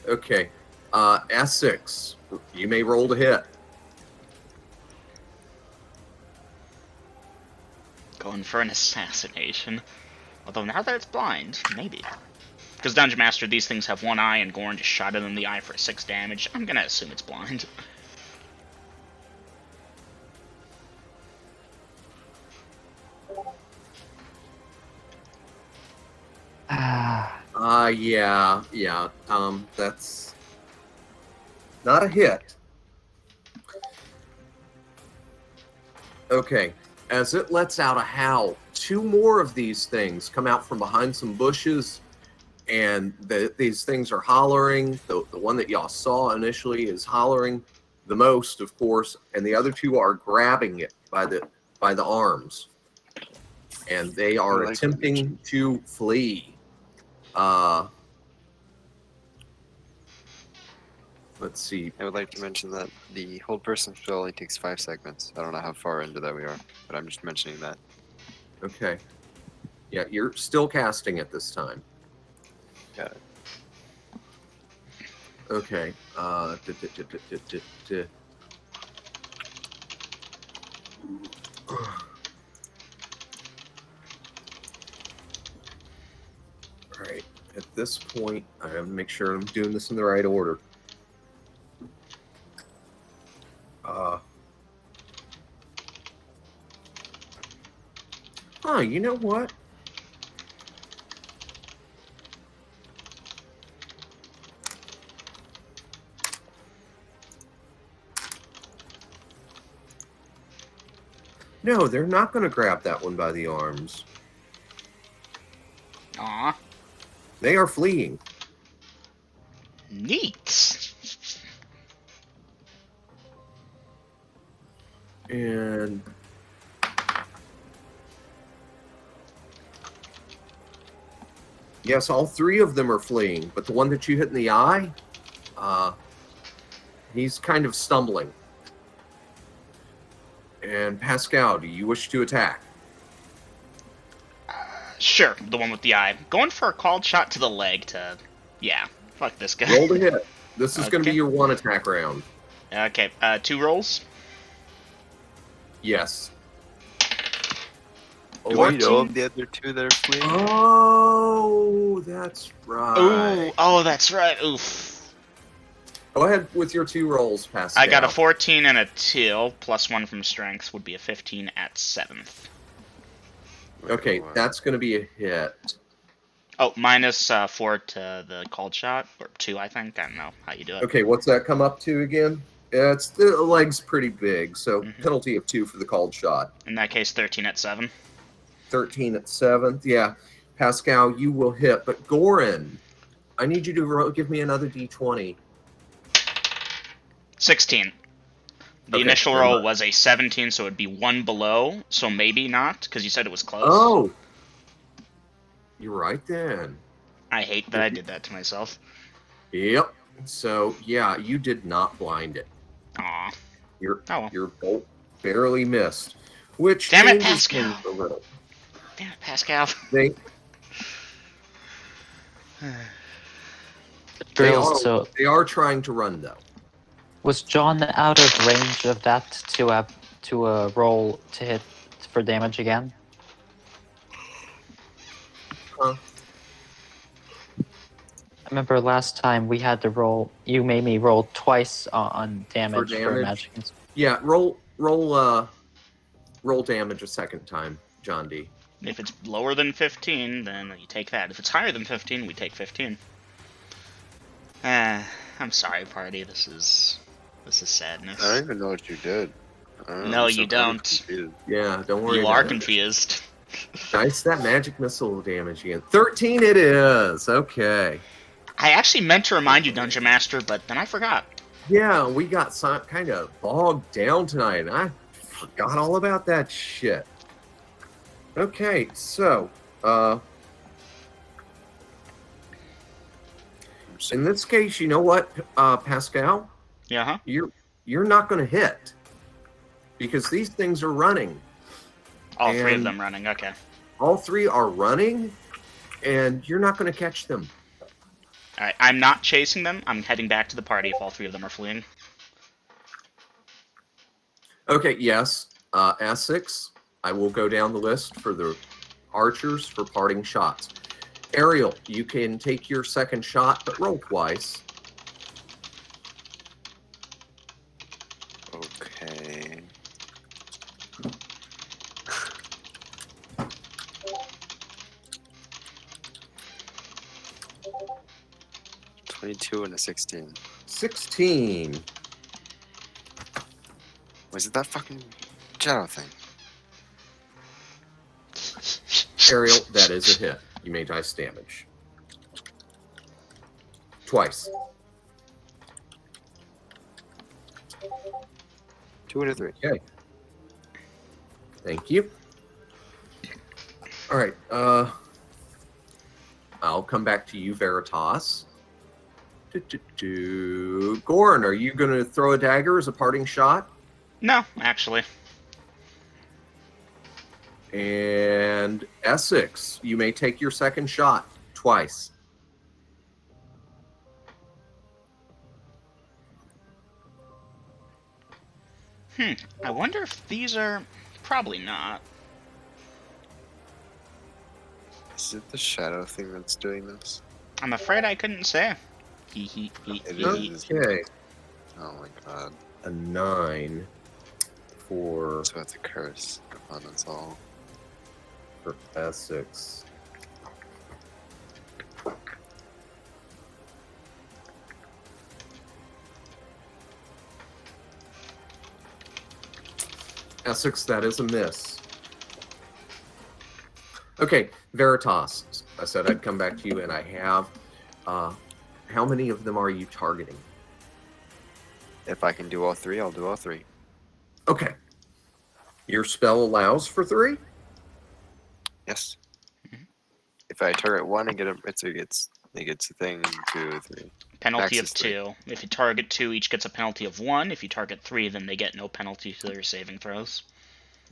Speaker 3: Okay. S6. You may roll to hit.
Speaker 2: Going for an assassination. Although now that it's blind, maybe. Because Dungeon Master, these things have one eye, and Goran just shot it in the eye for 6 damage. I'm gonna assume it's blind.
Speaker 3: Yeah. That's not a hit. Okay, as it lets out a howl, 2 more of these things come out from behind some bushes, and these things are hollering. The one that y'all saw initially is hollering the most, of course, and the other 2 are grabbing it by the arms, and they are attempting to flee. Let's see.
Speaker 4: I would like to mention that the hold person spell only takes 5 segments. I don't know how far into that we are, but I'm just mentioning that.
Speaker 3: Okay. Yeah, you're still casting it this time.
Speaker 4: Got it.
Speaker 3: Okay. All right. At this point, I have to make sure I'm doing this in the right order. You know what? No, they're not going to grab that one by the arms.
Speaker 2: Aw.
Speaker 3: They are fleeing.
Speaker 2: Neat.
Speaker 3: And yes, all 3 of them are fleeing, but the one that you hit in the eye, he's kind of stumbling. And Pascal, do you wish to attack?
Speaker 2: Sure, the one with the eye. Going for a called shot to the leg to... Yeah, fuck this guy.
Speaker 3: Roll to hit. This is going to
Speaker 2: Okay.
Speaker 3: be your 1 attack round.
Speaker 2: Okay, 2 rolls.
Speaker 3: Yes.
Speaker 4: Do we
Speaker 2: 14?
Speaker 4: know of the other 2 that are fleeing?
Speaker 3: Oh, that's right.
Speaker 2: Ooh, oh, that's right. Oof.
Speaker 3: Go ahead with your 2 rolls, Pascal.
Speaker 2: I got a 14 and a 2, plus 1 from strength would be a 15 at 7th.
Speaker 3: Okay, that's going to be a hit.
Speaker 2: Oh, minus 4 to the called shot, or 2, I think. I don't know how you do it.
Speaker 3: Okay, what's that come up to again? It's the leg's pretty big, so
Speaker 2: Mhm.
Speaker 3: penalty of 2 for the called shot.
Speaker 2: In that case, 13 at 7.
Speaker 3: 13 at 7th. Yeah, Pascal, you will hit. But Goran, I need you to give me another d20.
Speaker 2: 16. The
Speaker 3: Okay,
Speaker 2: initial
Speaker 3: never
Speaker 2: roll
Speaker 3: mind.
Speaker 2: was a 17, so it'd be 1 below, so maybe not, because you said it was close.
Speaker 3: Oh, you're right then.
Speaker 2: I hate that I did that to myself.
Speaker 3: Yep. So yeah, you did not blind it.
Speaker 2: Aw.
Speaker 3: Your
Speaker 2: Oh well.
Speaker 3: your bolt barely missed, which
Speaker 2: Damn it,
Speaker 3: changes
Speaker 2: Pascal.
Speaker 3: things a little.
Speaker 2: Damn it, Pascal.
Speaker 3: They
Speaker 5: Drills, so
Speaker 3: they are trying to run though.
Speaker 5: was John out of range of that to roll to hit for damage again?
Speaker 3: Huh?
Speaker 5: I remember last time we had to roll. You made me roll twice on damage for
Speaker 3: damage?
Speaker 5: magic.
Speaker 3: Yeah, roll damage a second time, John D.
Speaker 2: If it's lower than 15, then you take that. If it's higher than 15, we take 15. I'm sorry, party. This is sadness.
Speaker 4: I don't even know what you did.
Speaker 2: No,
Speaker 4: I'm
Speaker 2: you
Speaker 4: so
Speaker 2: don't.
Speaker 4: confused.
Speaker 3: Yeah, don't worry.
Speaker 2: You
Speaker 3: about
Speaker 2: are
Speaker 3: it.
Speaker 2: confused.
Speaker 3: Dice that magic missile damage again. 13 it is. Okay.
Speaker 2: I actually meant to remind you, Dungeon Master, but then I forgot.
Speaker 3: Yeah, we got kind of bogged down tonight, and I forgot all about that shit. Okay, so in this case, you know what, Pascal?
Speaker 2: Yeah, huh?
Speaker 3: You're not going to hit because these things are running.
Speaker 2: All 3 of
Speaker 3: And-
Speaker 2: them running. Okay.
Speaker 3: All 3 are running, and you're not going to catch them.
Speaker 2: All right. I'm not chasing them. I'm heading back to the party if all 3 of them are fleeing.
Speaker 3: Okay, yes. Essex, I will go down the list for the archers for parting shots. Ariel, you can take your second shot, but roll twice.
Speaker 4: Okay. $22 and a 16.
Speaker 3: 16.
Speaker 4: Was it that fucking shadow thing?
Speaker 3: Ariel, that is a hit. You may dice damage. Twice.
Speaker 4: 2 and a 3.
Speaker 3: Okay. Thank you. All right. I'll come back to you, Veritas. Goran, are you going to throw a dagger as a parting shot?
Speaker 2: No, actually.
Speaker 3: And Essex, you may take your second shot twice.
Speaker 2: I wonder if these are... Probably not.
Speaker 4: Is it the shadow thing that's doing this?
Speaker 2: I'm afraid I couldn't say. He.
Speaker 4: It is.
Speaker 3: Okay.
Speaker 4: Oh my god.
Speaker 3: A 9 for
Speaker 4: So it's a curse upon us all.
Speaker 3: Essex. Essex, that is a miss. Okay, Veritas. I said I'd come back to you, and I have. How many of them are you targeting?
Speaker 4: If I can do all 3, I'll do all 3.
Speaker 3: Okay. Your spell allows for 3?
Speaker 4: Yes. If I target 1 and get a it gets a thing 2, 3.
Speaker 2: Penalty
Speaker 4: Max
Speaker 2: of
Speaker 4: is 3.
Speaker 2: 2. If you target 2, each gets a penalty of 1. If you target 3, then they get no penalty to their saving throws.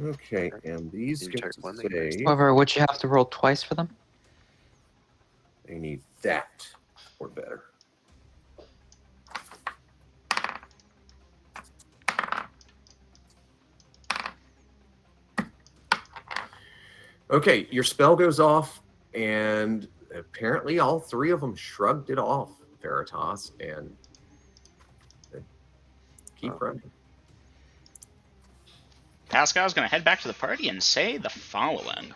Speaker 3: Okay, and these
Speaker 4: You
Speaker 3: get
Speaker 4: target
Speaker 3: to
Speaker 4: one, they get
Speaker 3: save.
Speaker 5: However, would you have to roll twice for them?
Speaker 3: They need that or better. Okay, your spell goes off, and apparently all 3 of them shrugged it off, Veritas, and keep running.
Speaker 2: Pascal's gonna head back to the party and say the following.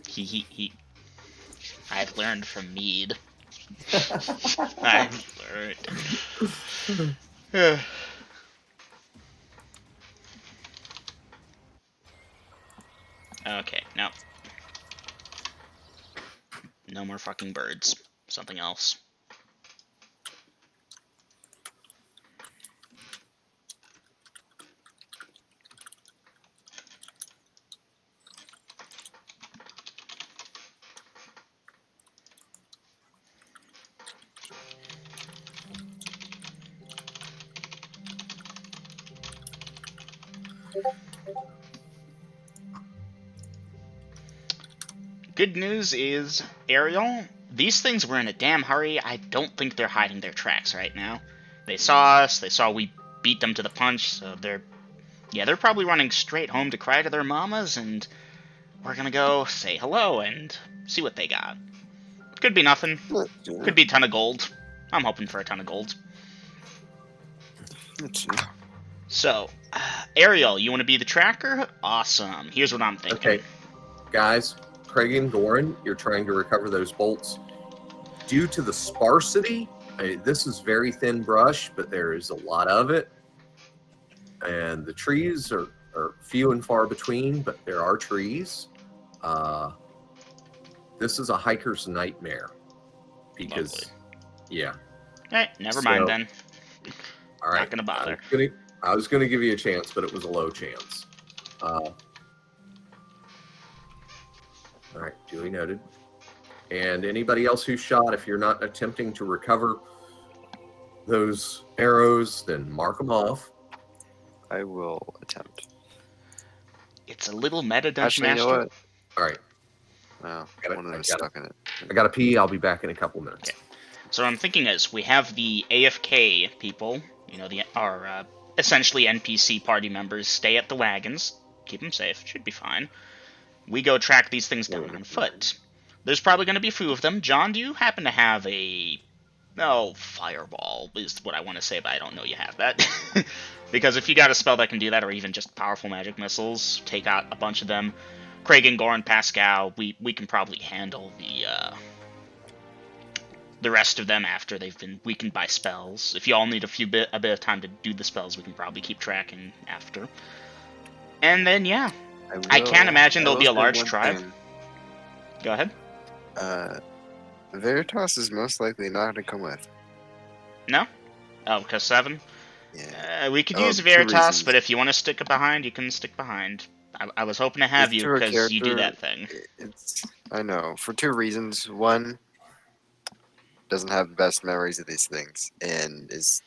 Speaker 2: He. I've learned from Mead. I've learned. Okay, no. No more fucking birds. Something else. Good news is, Ariel, these things were in a damn hurry. I don't think they're hiding their tracks right now. They saw us, they saw we beat them to the punch, so they're probably running straight home to cry to their mamas, and we're gonna go say hello and see what they got. Could be nothing. Could be a ton of gold. I'm hoping for a ton of gold.
Speaker 4: Let's see.
Speaker 2: So, Ariel, you want to be the tracker? Awesome. Here's what I'm thinking.
Speaker 3: Okay, guys, Craig and Goran, you're trying to recover those bolts. Due to the sparsity, this is very thin brush, but there is a lot of it. And the trees are few and far between, but there are trees. This is a hiker's nightmare. Because,
Speaker 2: Lovely.
Speaker 3: yeah.
Speaker 2: Alright, never mind
Speaker 3: So-
Speaker 2: then.
Speaker 3: All right.
Speaker 2: Not gonna bother.
Speaker 3: I was gonna give you a chance, but it was a low chance. All right, duly noted. And anybody else who shot, if you're not attempting to recover those arrows, then mark them off.
Speaker 4: I will attempt.
Speaker 2: It's a little meta dungeon
Speaker 4: Actually, you know
Speaker 2: master.
Speaker 4: what?
Speaker 3: All right,
Speaker 4: No,
Speaker 3: Got it,
Speaker 4: one of
Speaker 3: I
Speaker 4: them is
Speaker 3: got it.
Speaker 4: stuck in it.
Speaker 3: I gotta pee. I'll be back in a couple minutes.
Speaker 2: Okay. So what I'm thinking is, we have the AFK people, you know, our essentially NPC party members stay at the wagons, keep them safe, should be fine. We go track these things down on foot. There's probably going to be a few of them. John, do you happen to have a... Oh, fireball is what I want to say, but I don't know you have that. Because if you got a spell that can do that, or even just powerful magic missiles, take out a bunch of them. Craig and Goran, Pascal, we can probably handle the rest of them after they've been weakened by spells. If you all need a bit of time to do the spells, we can probably keep tracking after. And then, yeah. I can't imagine there'll be a large tribe. Go ahead.
Speaker 4: Veritas is most likely not going to come with.
Speaker 2: No? Oh, because 7?
Speaker 4: Yeah.
Speaker 2: We could
Speaker 4: Oh,
Speaker 2: use
Speaker 4: 2
Speaker 2: Veritas,
Speaker 4: reasons.
Speaker 2: but if you want to stick behind, you can stick behind. I was hoping to have
Speaker 4: If
Speaker 2: you
Speaker 4: you're a
Speaker 2: because you do
Speaker 4: character,
Speaker 2: that thing.
Speaker 4: I know. For 2 reasons. One, doesn't have the best memories of these things, and doesn't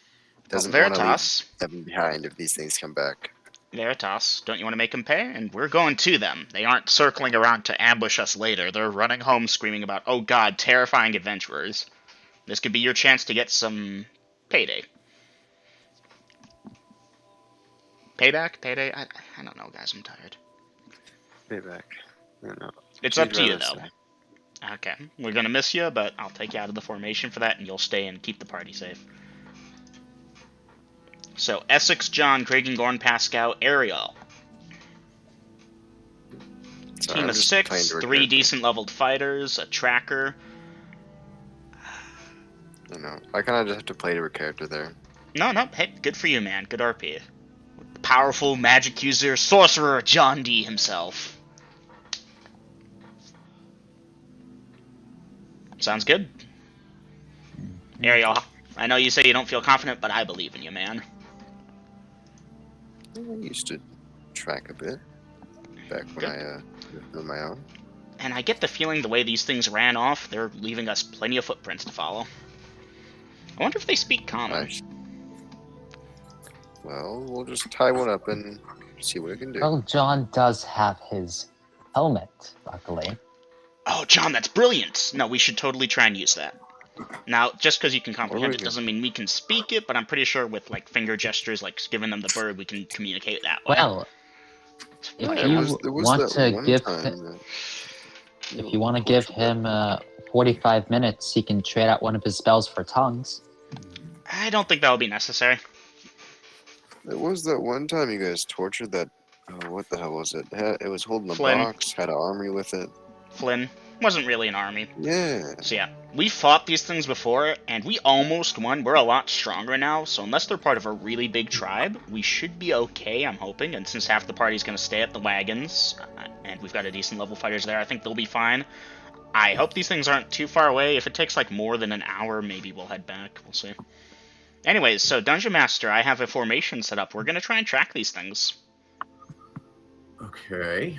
Speaker 4: want to leave
Speaker 2: Veritas.
Speaker 4: them behind if these things come back.
Speaker 2: Veritas, don't you want to make them pay? And we're going to them. They aren't circling around to ambush us later. They're running home screaming about, oh god, terrifying adventurers. This could be your chance to get some payday. Payback? Payday? I don't know, guys. I'm tired.
Speaker 4: Payback. I don't know.
Speaker 2: It's
Speaker 4: She'd
Speaker 2: up to you,
Speaker 4: rather
Speaker 2: though.
Speaker 4: stay.
Speaker 2: Okay. We're going to miss you, but I'll take you out of the formation for that, and you'll stay and keep the party safe. So, Essex, John, Craig and Gorn, Pascal, Ariel.
Speaker 4: So
Speaker 2: Team
Speaker 4: I'm
Speaker 2: of
Speaker 4: just
Speaker 2: 6,
Speaker 4: playing to a
Speaker 2: 3
Speaker 4: character.
Speaker 2: decent leveled fighters, a tracker.
Speaker 4: You know, I kind of just have to play to a character there.
Speaker 2: No, hey, good for you, man. Good RP. Powerful magic user, sorcerer, John D himself. Sounds good. Ariel, I know you say you don't feel confident, but I believe in you, man.
Speaker 4: I used to track a bit back when
Speaker 2: Good.
Speaker 4: I lived on my own.
Speaker 2: And I get the feeling the way these things ran off, they're leaving us plenty of footprints to follow. I wonder if they speak common.
Speaker 4: Nice. Well, we'll just tie one up and see what it can do.
Speaker 6: Well, John does have his helmet, luckily.
Speaker 2: Oh, John, that's brilliant! No, we should totally try and use that. Now, just because you can comprehend
Speaker 4: we
Speaker 2: it
Speaker 4: can-
Speaker 2: doesn't mean we can speak it, but I'm pretty sure with, like, finger gestures, like giving them the bird, we can communicate that way.
Speaker 6: Well, if
Speaker 2: But,
Speaker 6: you
Speaker 4: there was
Speaker 6: want
Speaker 4: that
Speaker 6: to
Speaker 4: one
Speaker 6: give
Speaker 4: time
Speaker 6: him,
Speaker 4: that
Speaker 6: if you want to give him 45 minutes, he can trade out one of his spells for tongues.
Speaker 2: I don't think that will be necessary.
Speaker 4: There was that one time you guys tortured that. Oh, what the hell was it? It was holding a
Speaker 2: Flynn.
Speaker 4: box, had an army with it.
Speaker 2: Flynn wasn't really an army.
Speaker 4: Yeah.
Speaker 2: So yeah, we fought these things before, and we almost won. We're a lot stronger now, so unless they're part of a really big tribe, we should be okay, I'm hoping. And since half the party's going to stay at the wagons, and we've got a decent level fighters there, I think they'll be fine. I hope these things aren't too far away. If it takes like more than an hour, maybe we'll head back. We'll see. Anyways, so Dungeon Master, I have a formation set up. We're going to try and track these things.
Speaker 3: Okay.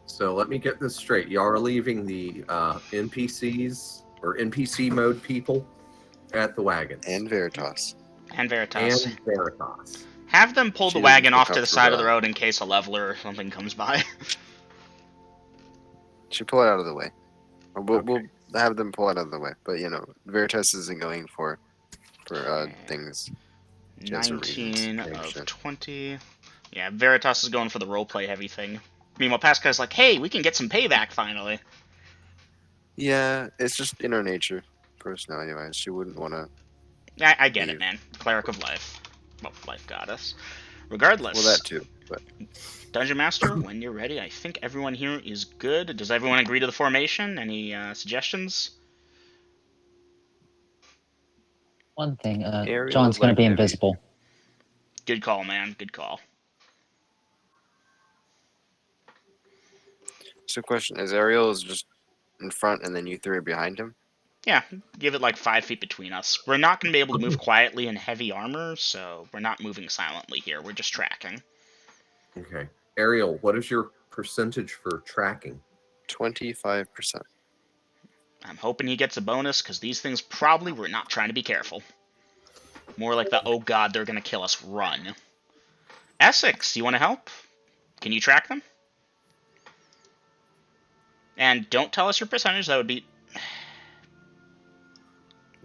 Speaker 3: So let me get this straight. Y'all are leaving the NPCs or NPC mode people at the wagons.
Speaker 4: And Veritas.
Speaker 2: And Veritas.
Speaker 3: And Veritas.
Speaker 2: Have them pull
Speaker 4: She
Speaker 2: the
Speaker 4: doesn't
Speaker 2: wagon
Speaker 4: feel
Speaker 2: off to the side of the
Speaker 4: comfortable.
Speaker 2: road in case a leveler or something comes by.
Speaker 4: Should pull it out of the way. Or we'll
Speaker 3: Okay.
Speaker 4: have them pull it out of the way. But you know, Veritas isn't going for things. She has her
Speaker 2: 19
Speaker 4: reasons.
Speaker 2: of
Speaker 4: Sure.
Speaker 2: 20. Yeah, Veritas is going for the roleplay heavy thing. Meanwhile, Pascal's like, hey, we can get some payback finally.
Speaker 4: Yeah, it's just in her nature, personality wise. She wouldn't want to.
Speaker 2: I get it, man. Cleric of Life. Well, Life Goddess. Regardless,
Speaker 4: Well, that too. But
Speaker 2: Dungeon Master, when you're ready, I think everyone here is good. Does everyone agree to the formation? Any suggestions?
Speaker 6: One thing,
Speaker 4: Ariel
Speaker 6: John's
Speaker 4: would
Speaker 6: going
Speaker 4: like
Speaker 6: to be
Speaker 4: to be-
Speaker 6: invisible.
Speaker 2: Good call, man. Good call.
Speaker 4: so, question: Is Ariel just in front, and then you three are behind him?
Speaker 2: Yeah, give it like 5 feet between us. We're not going to be able to move quietly in heavy armor, so we're not moving silently here. We're just tracking.
Speaker 3: Okay. Ariel, what is your percentage for tracking?
Speaker 4: 25%.
Speaker 2: I'm hoping he gets a bonus, because these things probably were not trying to be careful. More like the, oh god, they're going to kill us, run. Essex, you want to help? Can you track them? And don't tell us your percentage, that would be...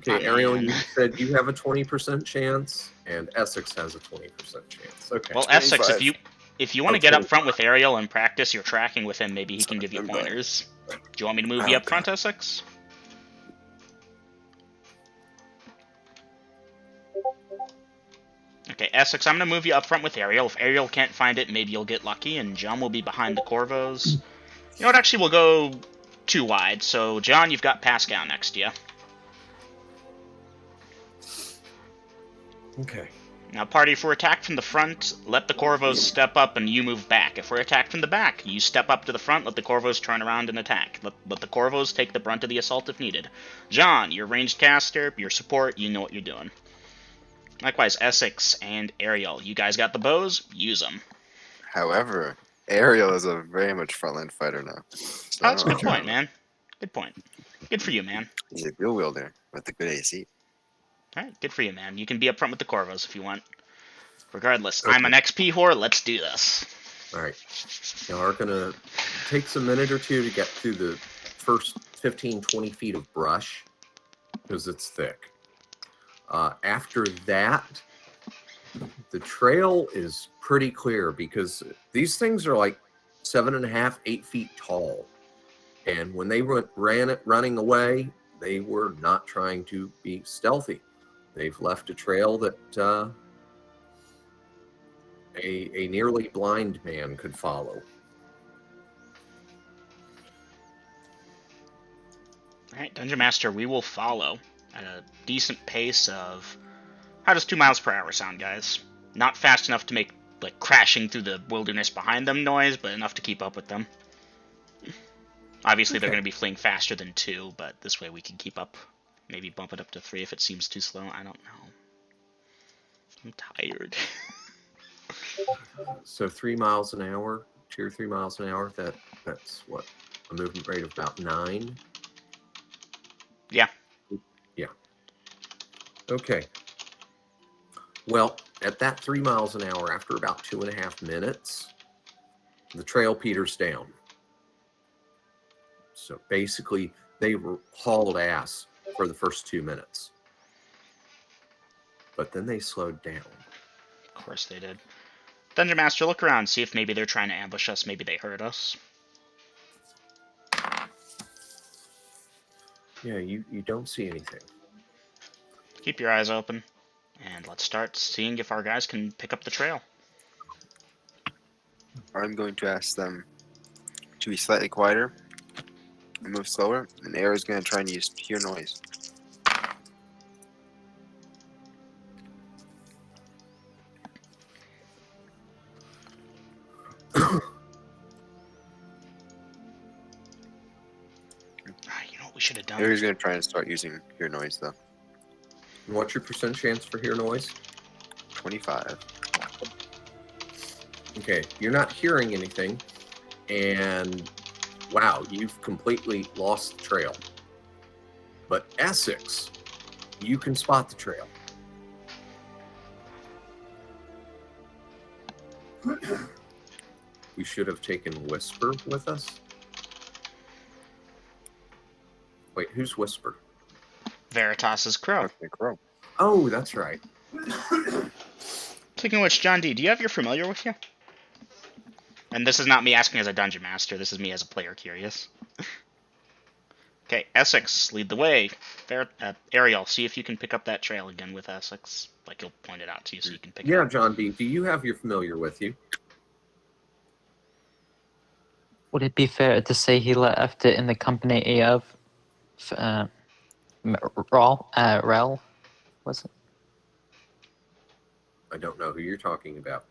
Speaker 3: Okay,
Speaker 2: Oh,
Speaker 3: Ariel,
Speaker 2: man.
Speaker 3: you said you have a 20% chance, and Essex has a 20% chance. Okay.
Speaker 2: Well, Essex,
Speaker 4: 25.
Speaker 2: if you want to
Speaker 3: Oh,
Speaker 2: get up
Speaker 3: 25.
Speaker 2: front with Ariel and practice your tracking with him, maybe he can give you
Speaker 4: I'm going.
Speaker 2: pointers. Do you want me to move you up front, Essex? Okay, Essex, I'm gonna move you up front with Ariel. If Ariel can't find it, maybe you'll get lucky, and John will be behind the Corvos. You know what? Actually, we'll go too wide. So, John, you've got Pascal next to you.
Speaker 3: Okay.
Speaker 2: Now, party, if we're attacked from the front, let the Corvos step up and you move back. If we're attacked from the back, you step up to the front, let the Corvos turn around and attack. Let the Corvos take the brunt of the assault if needed. John, you're ranged caster, your support, you know what you're doing. Likewise, Essex and Ariel, you guys got the bows, use them.
Speaker 4: However, Ariel is a very much frontline fighter now. So
Speaker 2: Oh, that's a good point, man. Good point. Good for you, man.
Speaker 4: he's a dual wielder with a good AC.
Speaker 2: Alright, good for you, man. You can be up front with the Corvos if you want. Regardless,
Speaker 3: Okay.
Speaker 2: I'm an XP whore, let's do this.
Speaker 3: All right. Y'all are going to take a minute or two to get through the first 15, 20 feet of brush because it's thick. After that, the trail is pretty clear because these things are like 7.5, 8 feet tall. And when they running away, they were not trying to be stealthy. They've left a trail that a nearly blind man could follow.
Speaker 2: Alright, Dungeon Master, we will follow at a decent pace of... How does 2 miles per hour sound, guys? Not fast enough to make, like, crashing through the wilderness behind them noise, but enough to keep up with them. Obviously, they're
Speaker 3: Okay.
Speaker 2: going to be fleeing faster than 2, but this way we can keep up. Maybe bump it up to 3 if it seems too slow. I don't know. I'm tired.
Speaker 3: So 3 miles an hour, 2 or 3 miles an hour, that's what? A movement rate of about 9?
Speaker 2: Yeah.
Speaker 3: Yeah. Okay. Well, at that 3 miles an hour, after about 2.5 minutes, the trail peters down. So basically, they were hauled ass for the first 2 minutes. But then they slowed down.
Speaker 2: Of course they did. Dungeon Master, look around, see if maybe they're trying to ambush us, maybe they heard us.
Speaker 3: Yeah, you don't see anything.
Speaker 2: Keep your eyes open, and let's start seeing if our guys can pick up the trail.
Speaker 4: I'm going to ask them to be slightly quieter and move slower, and Ariel's going to try and hear noise.
Speaker 2: You know what we should have done?
Speaker 4: Ariel's going to try and start using hear noise, though.
Speaker 3: And what's your percent chance for hear noise?
Speaker 4: 25.
Speaker 3: Okay, you're not hearing anything, and wow, you've completely lost the trail. But Essex, you can spot the trail. We should have taken Whisper with us. Wait, who's Whisper?
Speaker 2: Veritas's crow.
Speaker 4: Okay, crow.
Speaker 3: Oh, that's right.
Speaker 2: Speaking of which, John D, do you have your familiar with you? And this is not me asking as a dungeon master, this is me as a player curious. Okay, Essex, lead the way. Ariel, see if you can pick up that trail again with Essex. Like, he'll point it out to you so you can pick it
Speaker 3: Yeah,
Speaker 2: up.
Speaker 3: John D, do you have your familiar with you?
Speaker 5: Would it be fair to say he left it in the company of Rel? Was it?
Speaker 3: I don't know who you're talking about.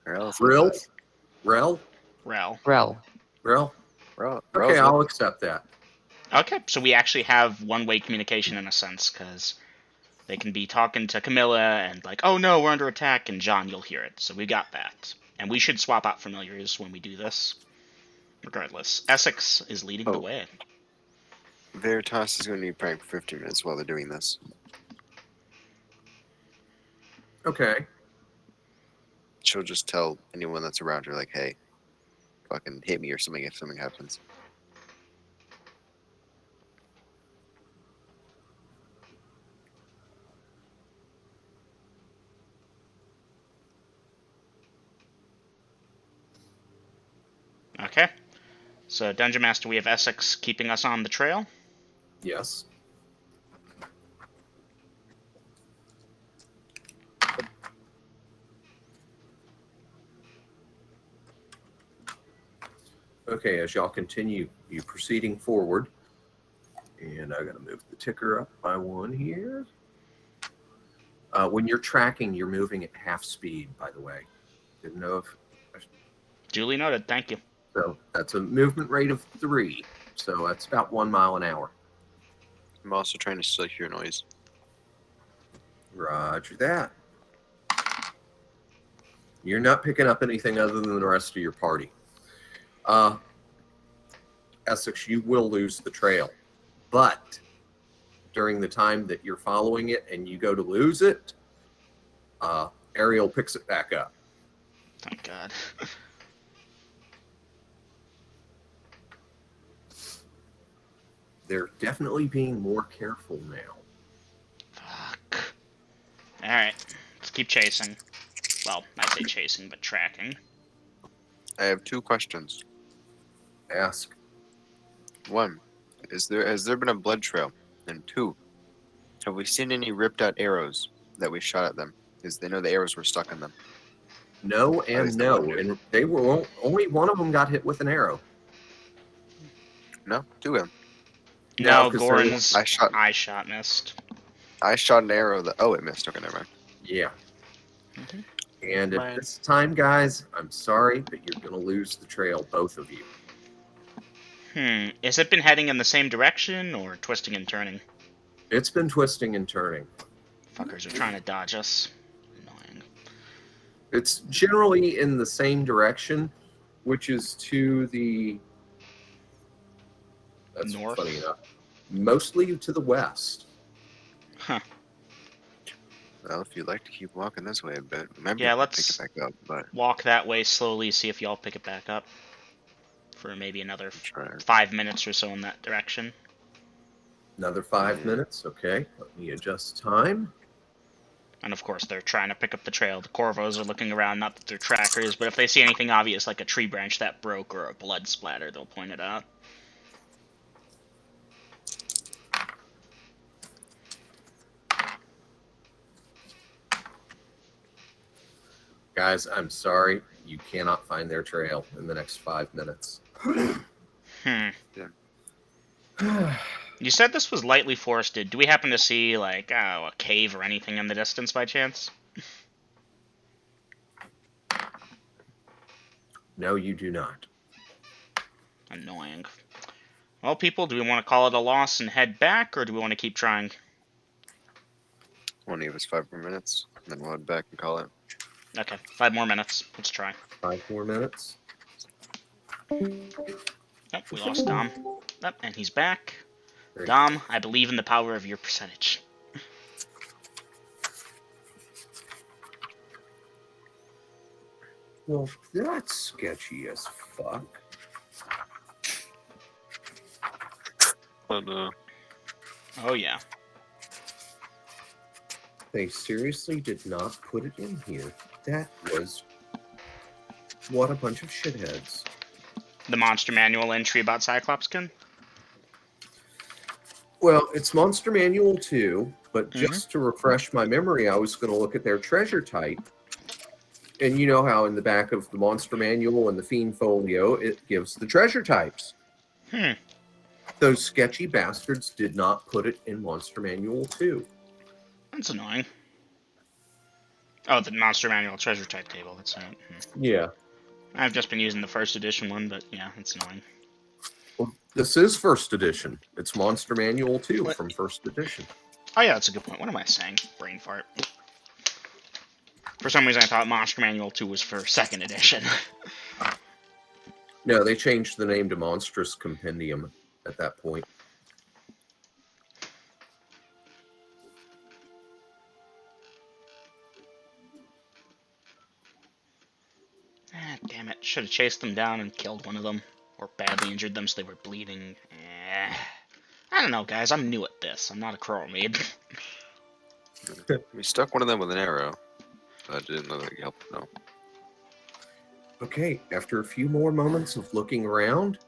Speaker 4: Ariel's
Speaker 3: Rel?
Speaker 4: with us.
Speaker 3: Rel?
Speaker 2: Rel.
Speaker 5: Rel.
Speaker 3: Rel?
Speaker 4: Rel's
Speaker 3: Okay,
Speaker 4: with
Speaker 3: I'll
Speaker 4: us.
Speaker 3: accept that.
Speaker 2: Okay, so we actually have one-way communication in a sense, because they can be talking to Camilla and like, oh no, we're under attack, and John, you'll hear it. So we got that. And we should swap out familiars when we do this. Regardless, Essex is leading the
Speaker 4: Oh.
Speaker 2: way.
Speaker 4: Veritas is going to be praying for 15 minutes while they're doing this.
Speaker 3: Okay.
Speaker 4: She'll just tell anyone that's around her, like, hey, fucking hit me or something if something happens.
Speaker 2: So, Dungeon Master, we have Essex keeping us on the trail.
Speaker 3: Yes. Okay, as y'all continue, you proceeding forward. And I'm going to move the ticker up by 1 here. When you're tracking, you're moving at half speed, by the way. Didn't know if...
Speaker 2: Duly noted. Thank you.
Speaker 3: So that's a movement rate of 3. So that's about 1 mile an hour.
Speaker 4: I'm also trying to still hear noise.
Speaker 3: Roger that. You're not picking up anything other than the rest of your party. Essex, you will lose the trail. But during the time that you're following it and you go to lose it, Ariel picks it back up.
Speaker 2: Thank God.
Speaker 3: They're definitely being more careful now.
Speaker 2: Fuck. Alright. Let's keep chasing. Well, I say chasing, but tracking.
Speaker 4: I have 2 questions.
Speaker 3: Ask.
Speaker 4: 1, has there been a blood trail? And 2, have we seen any ripped out arrows that we shot at them? Because they know the arrows were stuck in them.
Speaker 3: No and
Speaker 4: least the
Speaker 3: no.
Speaker 4: one dude.
Speaker 3: And they were only one of them got hit with an arrow.
Speaker 4: No, 2 of them.
Speaker 2: No,
Speaker 3: 'cause
Speaker 2: Goran's
Speaker 4: I shot-
Speaker 2: eye shot missed.
Speaker 4: I shot an arrow that. Oh, it missed. Okay, never mind.
Speaker 3: Yeah.
Speaker 2: Mhm.
Speaker 3: And at
Speaker 4: Mine.
Speaker 3: this time, guys, I'm sorry, but you're going to lose the trail, both of you.
Speaker 2: Has it been heading in the same direction, or twisting and turning?
Speaker 3: It's been twisting and turning.
Speaker 2: Fuckers are trying to dodge us. Annoying.
Speaker 3: It's generally in the same direction, which is to the... That's
Speaker 2: North?
Speaker 3: funny enough. Mostly to the west.
Speaker 2: Huh.
Speaker 4: Well, if you'd like to keep walking this way a bit, maybe
Speaker 2: Yeah,
Speaker 4: pick
Speaker 2: let's-
Speaker 4: it back up. But
Speaker 2: Walk that way slowly, see if y'all pick it back up. For maybe another
Speaker 4: try.
Speaker 2: 5 minutes or so in that direction.
Speaker 3: Another 5
Speaker 4: Yeah.
Speaker 3: minutes. Okay, let me adjust time.
Speaker 2: And of course, they're trying to pick up the trail. The Corvos are looking around, not that they're trackers, but if they see anything obvious like a tree branch that broke or a blood splatter, they'll point it out.
Speaker 3: Guys, I'm sorry. You cannot find their trail in the next 5 minutes.
Speaker 2: You said this was lightly forested. Do we happen to see, like, a cave or anything in the distance by chance?
Speaker 3: No, you do not.
Speaker 2: Annoying. Well, people, do we want to call it a loss and head back, or do we want to keep trying?
Speaker 4: One give us 5 more minutes, then we'll head back and call it.
Speaker 2: Okay, 5 more minutes. Let's try.
Speaker 3: 5 more minutes.
Speaker 2: Oh, we lost Dom. Oh, and he's back.
Speaker 3: Great.
Speaker 2: Dom, I believe in the power of your percentage.
Speaker 3: Well, that's sketchy as fuck.
Speaker 4: Oh no.
Speaker 2: Oh, yeah.
Speaker 3: They seriously did not put it in here. That was... What a bunch of shitheads.
Speaker 2: The Monster Manual entry about cyclopsekin?
Speaker 3: Well, it's Monster Manual 2, but
Speaker 2: Mhm.
Speaker 3: just to refresh my memory, I was going to look at their treasure type. And you know how in the back of the Monster Manual and the Fiend Folio, it gives the treasure types. Those sketchy bastards did not put it in Monster Manual 2.
Speaker 2: That's annoying. Oh, the Monster Manual treasure type table. That's right.
Speaker 3: Yeah.
Speaker 2: I've just been using the first edition one, but yeah, it's annoying.
Speaker 3: Well, this is first edition. It's Monster Manual 2
Speaker 2: What?
Speaker 3: from first edition.
Speaker 2: Oh yeah, that's a good point. What am I saying? Brain fart. For some reason, I thought Monster Manual 2 was for second edition.
Speaker 3: No, they changed the name to Monstrous Compendium at that point.
Speaker 2: Ah, damn it. Should have chased them down and killed one of them. Or badly injured them so they were bleeding. I don't know, guys. I'm new at this. I'm not a crow maid.
Speaker 4: We stuck one of them with an arrow. I didn't know that helped. No.
Speaker 3: Okay, after a few more moments of looking around,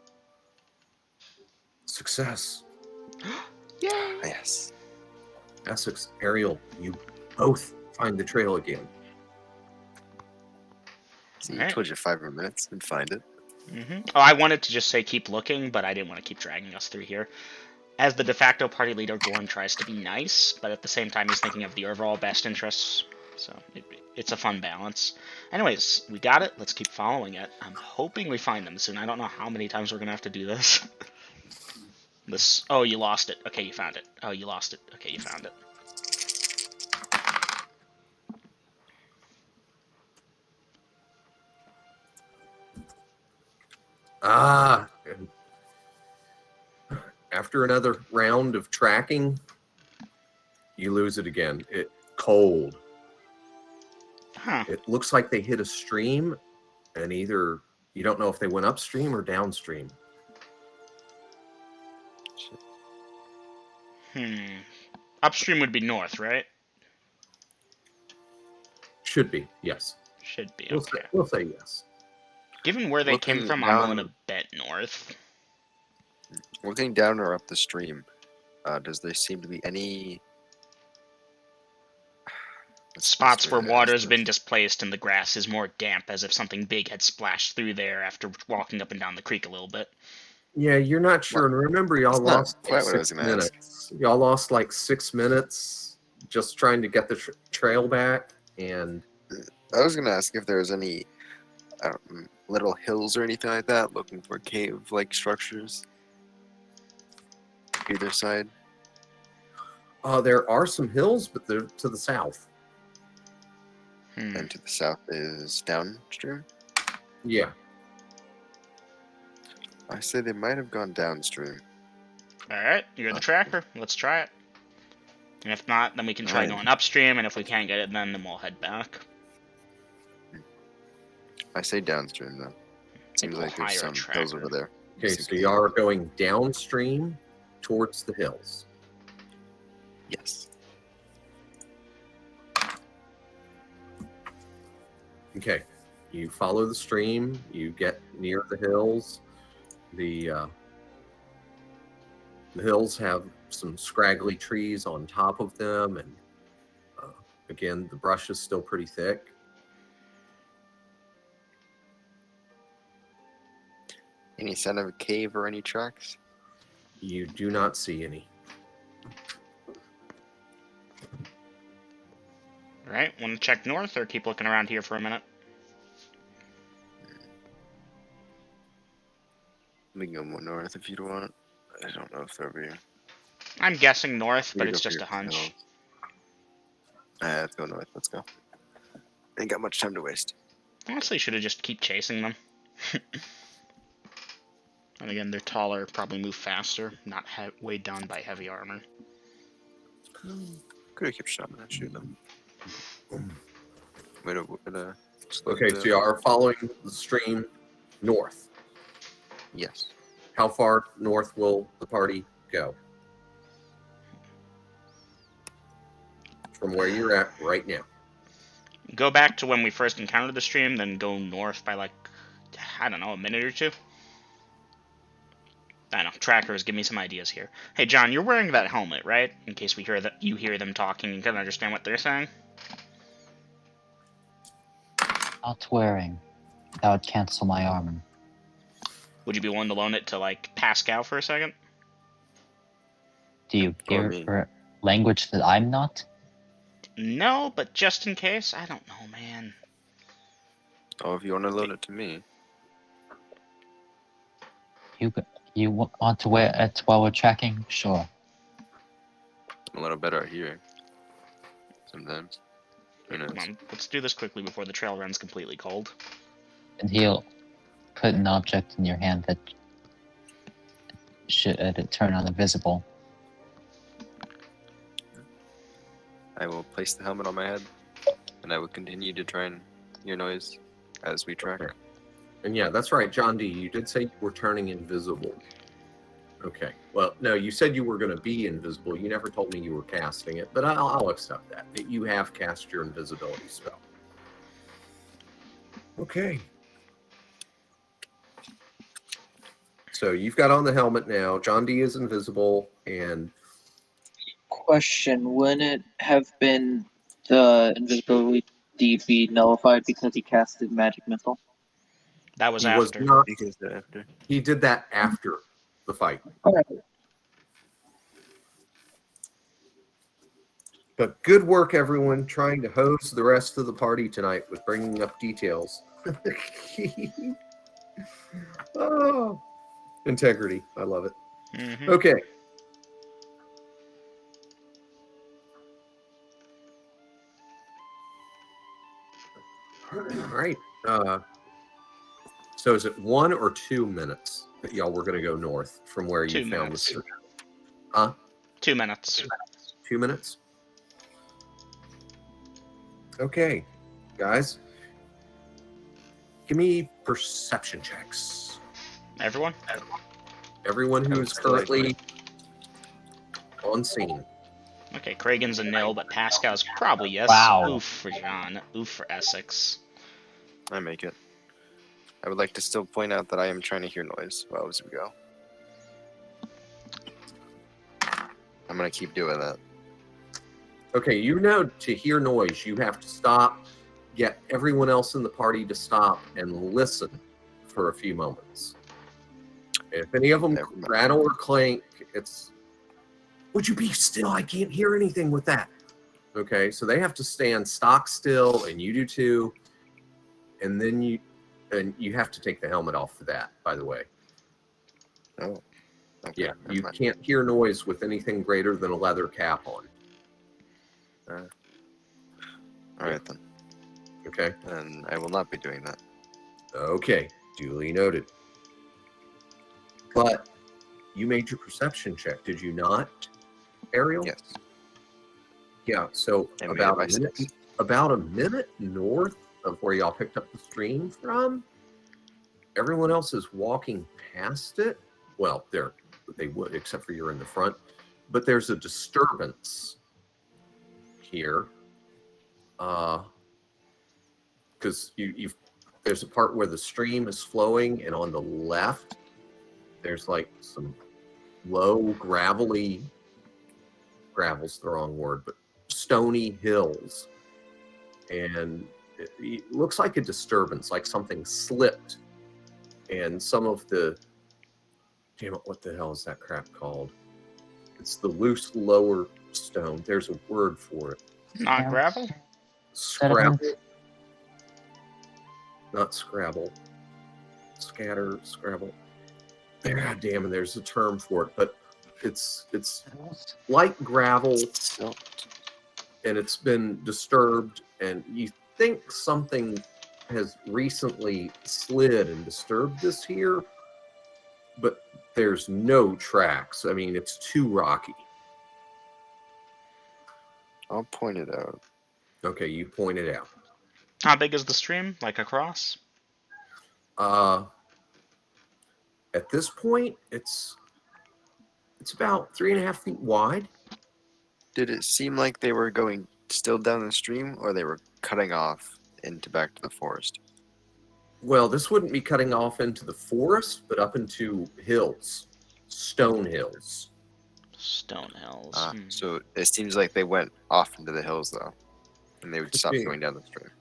Speaker 3: Success.
Speaker 2: Yay!
Speaker 4: Yes.
Speaker 3: Essex, Ariel, you both find the trail again.
Speaker 4: So you
Speaker 2: Alright.
Speaker 4: told you 5 more minutes and find it.
Speaker 2: Oh, I wanted to just say keep looking, but I didn't want to keep dragging us through here. As the de facto party leader, Gorn tries to be nice, but at the same time he's thinking of the overall best interests. So it's a fun balance. Anyways, we got it. Let's keep following it. I'm hoping we find them soon. I don't know how many times we're going to have to do this. Oh, you lost it. Okay, you found it. Oh, you lost it. Okay, you found it.
Speaker 3: And after another round of tracking, you lose it again. It cold.
Speaker 2: Huh.
Speaker 3: It looks like they hit a stream, and either you don't know if they went upstream or downstream.
Speaker 2: Upstream would be north, right?
Speaker 3: Should be, yes.
Speaker 2: Should be,
Speaker 3: We'll
Speaker 2: okay.
Speaker 3: we'll say yes.
Speaker 2: Given where they came
Speaker 4: Looking
Speaker 2: from, I'm willing
Speaker 4: down-
Speaker 2: to bet north.
Speaker 4: Looking down or up the stream, does there seem to be any
Speaker 2: Spots where water has been displaced and the grass is more damp, as if something big had splashed through there after walking up and down the creek a little bit.
Speaker 3: Yeah, you're not sure. And remember, y'all
Speaker 4: That's not
Speaker 3: lost
Speaker 4: quite what I was
Speaker 3: 6
Speaker 4: gonna ask.
Speaker 3: minutes. Y'all lost like 6 minutes just trying to get the trail back. And
Speaker 4: I was gonna ask if there was any little hills or anything like that, looking for cave-like structures. Either side.
Speaker 3: there are some hills, but they're to the south.
Speaker 4: And to the south is downstream.
Speaker 3: Yeah.
Speaker 4: I say they might have gone downstream.
Speaker 2: Alright, you're the tracker. Let's try it. And if not, then we can try
Speaker 4: Alright.
Speaker 2: going upstream, and if we can't get it then we'll head back.
Speaker 4: I say downstream though. Seems
Speaker 2: we'll
Speaker 4: like there's
Speaker 2: hire a
Speaker 4: some hills over
Speaker 2: tracker.
Speaker 4: there.
Speaker 3: Okay, so y'all are going downstream towards the hills.
Speaker 4: Yes.
Speaker 3: Okay, you follow the stream. You get near the hills. The hills have some scraggly trees on top of them, and again, the brush is still pretty thick.
Speaker 4: Any sign of a cave or any tracks?
Speaker 3: You do not see any.
Speaker 2: Alright, want to check north or keep looking around here for a minute?
Speaker 4: We can go more north if you want. I don't know if there'll be.
Speaker 2: I'm guessing north, but
Speaker 4: We'd
Speaker 2: it's
Speaker 4: go
Speaker 2: just
Speaker 4: for
Speaker 2: a hunch.
Speaker 4: hills. Let's go north. Let's go. Ain't got much time to waste.
Speaker 2: Honestly, should have just keep chasing them. And again, they're taller, probably move faster, not weighed down by heavy armor.
Speaker 4: Could have kept shooting and shoot them. Wait a
Speaker 3: Okay, so you are following the stream north.
Speaker 4: Yes.
Speaker 3: How far north will the party go? From where you're at right now.
Speaker 2: Go back to when we first encountered the stream, then go north by like, I don't know, a minute or two. I don't know, trackers, give me some ideas here. Hey John, you're wearing that helmet, right? In case we hear that you hear them talking and can understand what they're saying.
Speaker 6: Not wearing. That would cancel my armor.
Speaker 2: Would you be willing to loan it to like Pascal for a second?
Speaker 6: Do you
Speaker 4: Or
Speaker 6: hear
Speaker 4: me.
Speaker 6: or language that I'm not?
Speaker 2: No, but just in case, I don't know, man.
Speaker 4: Oh, if you want to loan it to me.
Speaker 6: You want to wear it while we're tracking? Sure.
Speaker 4: I'm a little better here. Sometimes. Who knows?
Speaker 2: Come on, let's do this quickly before the trail runs completely cold.
Speaker 6: And he'll put an object in your hand that should turn on invisible.
Speaker 4: I will place the helmet on my head, and I will continue to try and hear noise as we track.
Speaker 3: Okay. And yeah, that's right, John D. You did say you were turning invisible. Okay. Well, no, you said you were going to be invisible. You never told me you were casting it, but I'll accept that you have cast your invisibility spell. Okay. So you've got on the helmet now. John D is invisible, and
Speaker 5: Question: wouldn't it have been the invisibility be nullified because he casted magic missile?
Speaker 2: That was
Speaker 3: he was
Speaker 2: after.
Speaker 3: not.
Speaker 4: Because after.
Speaker 3: He did that after the fight.
Speaker 5: Alright.
Speaker 3: But good work, everyone, trying to hose the rest of the party tonight with bringing up details. Oh, integrity. I love it.
Speaker 2: Mm-hmm.
Speaker 3: Okay. All right. So is it 1 or 2 minutes that y'all were going to go north from where you
Speaker 2: 2
Speaker 3: found
Speaker 2: minutes.
Speaker 3: the Huh?
Speaker 2: 2 minutes.
Speaker 3: 2 minutes? Okay. Guys, give me perception checks.
Speaker 2: Everyone?
Speaker 3: Everyone who
Speaker 4: I would
Speaker 3: is
Speaker 4: still like
Speaker 3: currently on scene.
Speaker 2: Okay, Kragen's a nil, but Pascal's probably yes.
Speaker 6: Wow.
Speaker 2: Oof for John. Oof for Essex.
Speaker 4: I make it. I would like to still point out that I am trying to hear noise while as we go. I'm gonna keep doing that.
Speaker 3: Okay, you know to hear noise, you have to stop, get everyone else in the party to stop and listen for a few moments. If any of them
Speaker 4: Never mind.
Speaker 3: rattle or clank, it's, would you be still? I can't hear anything with that. Okay, so they have to stand stock still, and you do too. And then you have to take the helmet off for that, by the way.
Speaker 4: Oh. Okay,
Speaker 3: Yeah,
Speaker 4: never
Speaker 3: you
Speaker 4: mind.
Speaker 3: can't hear noise with anything greater than a leather cap on.
Speaker 4: Alright then.
Speaker 3: Okay?
Speaker 4: And I will not be doing that.
Speaker 3: Okay, duly noted. But you made your perception check, did you not, Ariel?
Speaker 4: Yes.
Speaker 3: Yeah, so
Speaker 4: I made it
Speaker 3: about
Speaker 4: by
Speaker 3: a minute,
Speaker 4: 6.
Speaker 3: about a minute north of where y'all picked up the stream from, everyone else is walking past it. Well, they would, except for you're in the front. But there's a disturbance here. Because there's a part where the stream is flowing, and on the left, there's like some low, gravel's the wrong word, but stony hills. And it looks like a disturbance, like something slipped. And some of the, damn it, what the hell is that crap called? It's the loose lower stone. There's a word for it.
Speaker 2: Not
Speaker 6: Bounce.
Speaker 2: gravel?
Speaker 3: Scrabble.
Speaker 6: Sediment.
Speaker 3: Not Scrabble. Scatter, Scrabble. God damn it, there's a term for it, but it's like gravel,
Speaker 4: Silt.
Speaker 3: and it's been disturbed, and you think something has recently slid and disturbed this here, but there's no tracks. I mean, it's too rocky.
Speaker 4: I'll point it out.
Speaker 3: Okay, you pointed out.
Speaker 2: How big is the stream? Like across?
Speaker 3: At this point, it's about 3.5 feet wide.
Speaker 4: Did it seem like they were going still down the stream, or they were cutting off into back to the forest?
Speaker 3: Well, this wouldn't be cutting off into the forest, but up into hills, stone hills.
Speaker 2: Stone Hills.
Speaker 4: So it seems like they went off into the hills, though, and they would stop
Speaker 3: be.
Speaker 4: going down the stream.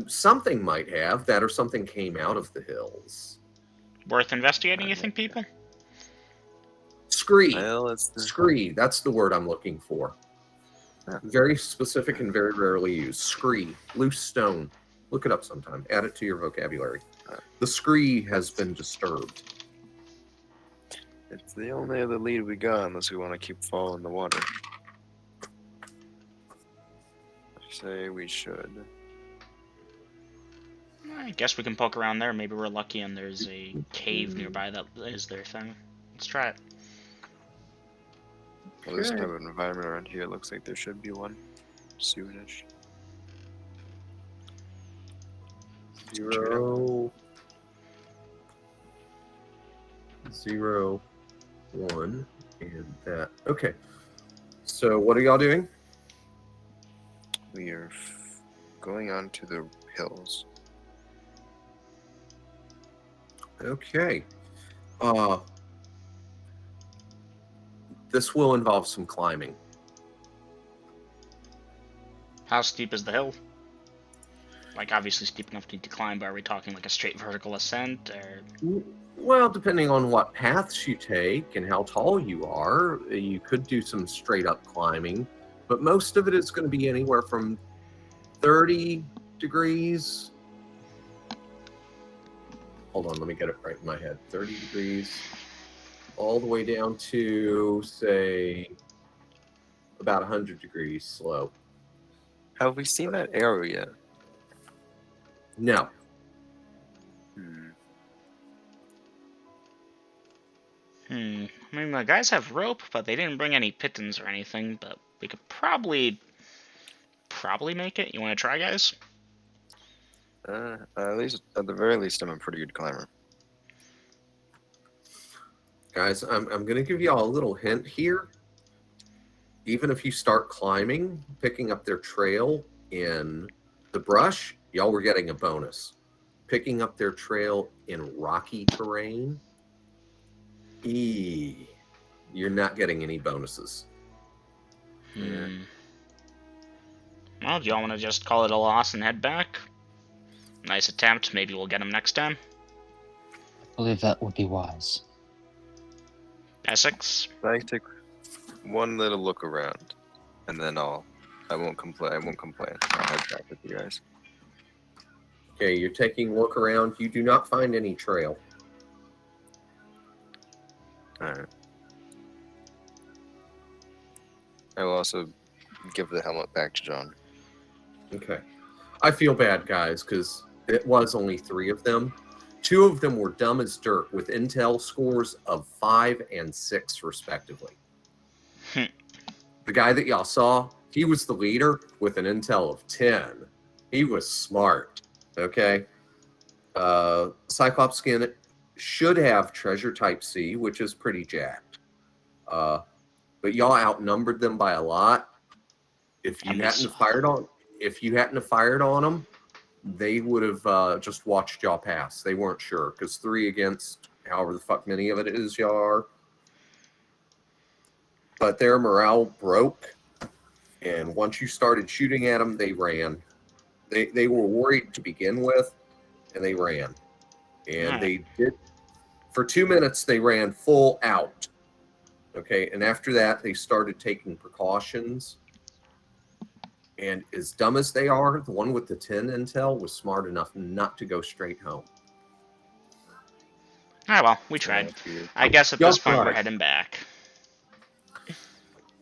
Speaker 3: Something might have that, or something came out of the hills.
Speaker 2: Worth investigating, you think, people?
Speaker 3: Scree.
Speaker 4: Well, it's
Speaker 3: Scree. That's the word I'm looking for.
Speaker 4: Yeah.
Speaker 3: Very specific and very rarely used. Scree. Loose stone. Look it up sometime. Add it to your vocabulary. The scree has been disturbed.
Speaker 4: It's the only other lead we got, unless we want to keep following the water. I say we should.
Speaker 2: I guess we can poke around there. Maybe we're lucky and there's a cave nearby that is their thing. Let's try it.
Speaker 4: Well, this type of environment around here looks like there should be one soonish.
Speaker 3: 0, 0, 1, and that. Okay. So what are y'all doing?
Speaker 4: We are going on to the hills.
Speaker 3: Okay. This will involve some climbing.
Speaker 2: How steep is the hill? Like, obviously steep enough to climb, but are we talking like a straight vertical ascent, or?
Speaker 3: Well, depending on what paths you take and how tall you are, you could do some straight up climbing, but most of it is going to be anywhere from 30 degrees. Hold on, let me get it right in my head. 30 degrees all the way down to, say, about 100 degrees slope.
Speaker 4: Have we seen that arrow yet?
Speaker 3: No.
Speaker 2: I mean, the guys have rope, but they didn't bring any pitons or anything, but we could probably make it. You want to try, guys?
Speaker 4: At least, at the very least, I'm a pretty good climber.
Speaker 3: Guys, I'm going to give you all a little hint here. Even if you start climbing, picking up their trail in the brush, y'all were getting a bonus. Picking up their trail in rocky terrain, you're not getting any bonuses.
Speaker 2: Well, do y'all want to just call it a loss and head back? Nice attempt. Maybe we'll get him next time.
Speaker 6: I believe that would be wise.
Speaker 2: Essex?
Speaker 4: I take one little look around, and then I won't complain. I'll head back with you guys.
Speaker 3: Okay, you're taking a look around. You do not find any trail.
Speaker 4: Alright. I will also give the helmet back to John.
Speaker 3: Okay. I feel bad, guys, because it was only 3 of them. 2 of them were dumb as dirt with intel scores of 5 and 6, respectively. The guy that y'all saw, he was the leader with an intel of 10. He was smart, okay? Cyclopsekin should have treasure type C, which is pretty jacked. But y'all outnumbered them by a lot. If you hadn't fired on them, they would have just watched y'all pass. They weren't sure, because 3 against however the fuck many of it is y'all are. But their morale broke, and once you started shooting at them, they ran. They were worried to begin with, and they ran. And they did, for 2 minutes, they ran full out. Okay, and after that, they started taking precautions. And as dumb as they are, the one with the 10 intel was smart enough not to go straight home.
Speaker 2: Well, we tried. I guess at this point we're heading back.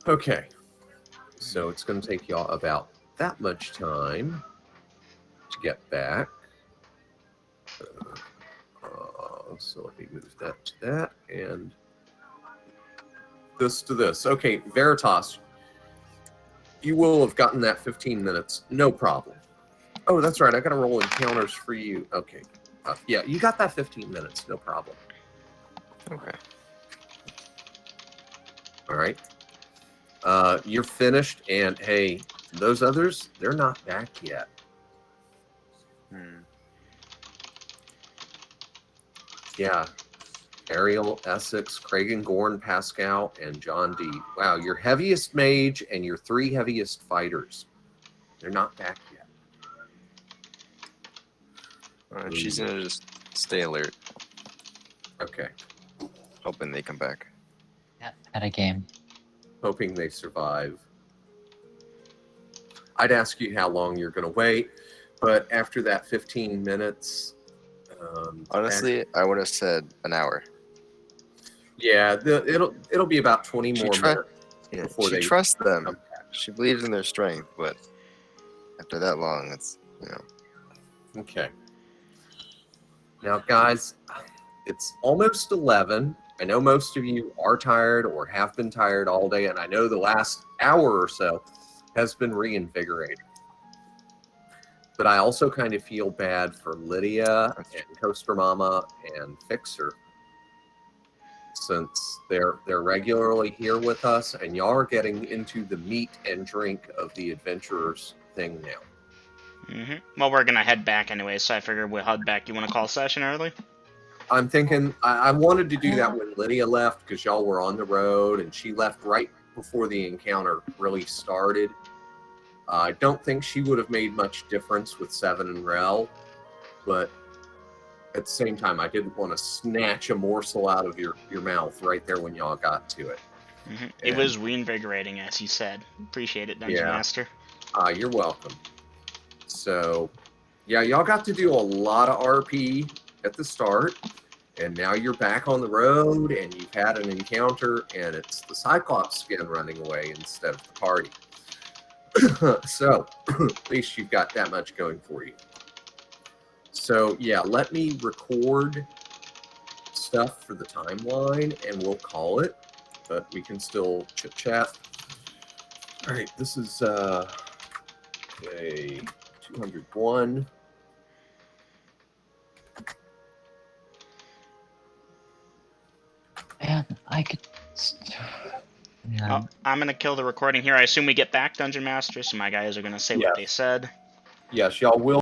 Speaker 3: Okay. So it's going to take y'all about that much time to get back. So let me move that to that and this to this. Okay, Veritas, you will have gotten that 15 minutes, no problem. Oh, that's right. I got to roll encounters for you. Okay. Yeah, you got that 15 minutes, no problem.
Speaker 4: Okay.
Speaker 3: All right. You're finished, and hey, those others, they're not back yet. Yeah. Ariel, Essex, Craig and Gorn, Pascal, and John D. Wow, your heaviest mage and your 3 heaviest fighters. They're not back yet.
Speaker 4: Alright, she's gonna just stay alert,
Speaker 3: Okay.
Speaker 4: hoping they come back.
Speaker 6: At a game.
Speaker 3: Hoping they survive. I'd ask you how long you're going to wait, but after that 15 minutes...
Speaker 4: Honestly, I would have said an hour.
Speaker 3: Yeah, it'll be about 20 more minutes.
Speaker 4: Yeah,
Speaker 3: before
Speaker 4: she
Speaker 3: they
Speaker 4: trusts them.
Speaker 3: come back.
Speaker 4: She believes in their strength, but after that long, it's, you know.
Speaker 3: Okay. Now, guys, it's almost 11. I know most of you are tired or have been tired all day, and I know the last hour or so has been reinvigorating. But I also kind of feel bad for Lydia and Coaster Mama and Fixer, since they're regularly here with us, and y'all are getting into the meat and drink of the adventurers thing now.
Speaker 2: Well, we're gonna head back anyway, so I figured we'll head back. You want to call session early?
Speaker 3: I'm thinking I wanted to do that when Lydia left because y'all were on the road and she left right before the encounter really started. I don't think she would have made much difference with Seven and Rel, but at the same time, I didn't want to snatch a morsel out of your mouth right there when y'all got to it.
Speaker 2: It was reinvigorating, as he said. Appreciate it, Dungeon
Speaker 3: Yeah.
Speaker 2: Master.
Speaker 3: You're welcome. So, yeah, y'all got to do a lot of RP at the start, and now you're back on the road, and you've had an encounter, and it's the cyclopsekin running away instead of the party. So, at least you've got that much going for you. So, yeah, let me record stuff for the timeline, and we'll call it, but we can still chit-chat. All right, this is, okay, 201.
Speaker 6: Man, I could. Yeah.
Speaker 2: Oh, I'm gonna kill the recording here. I assume we get back, Dungeon Master, so my guys are gonna say what they said.
Speaker 3: Yes, y'all will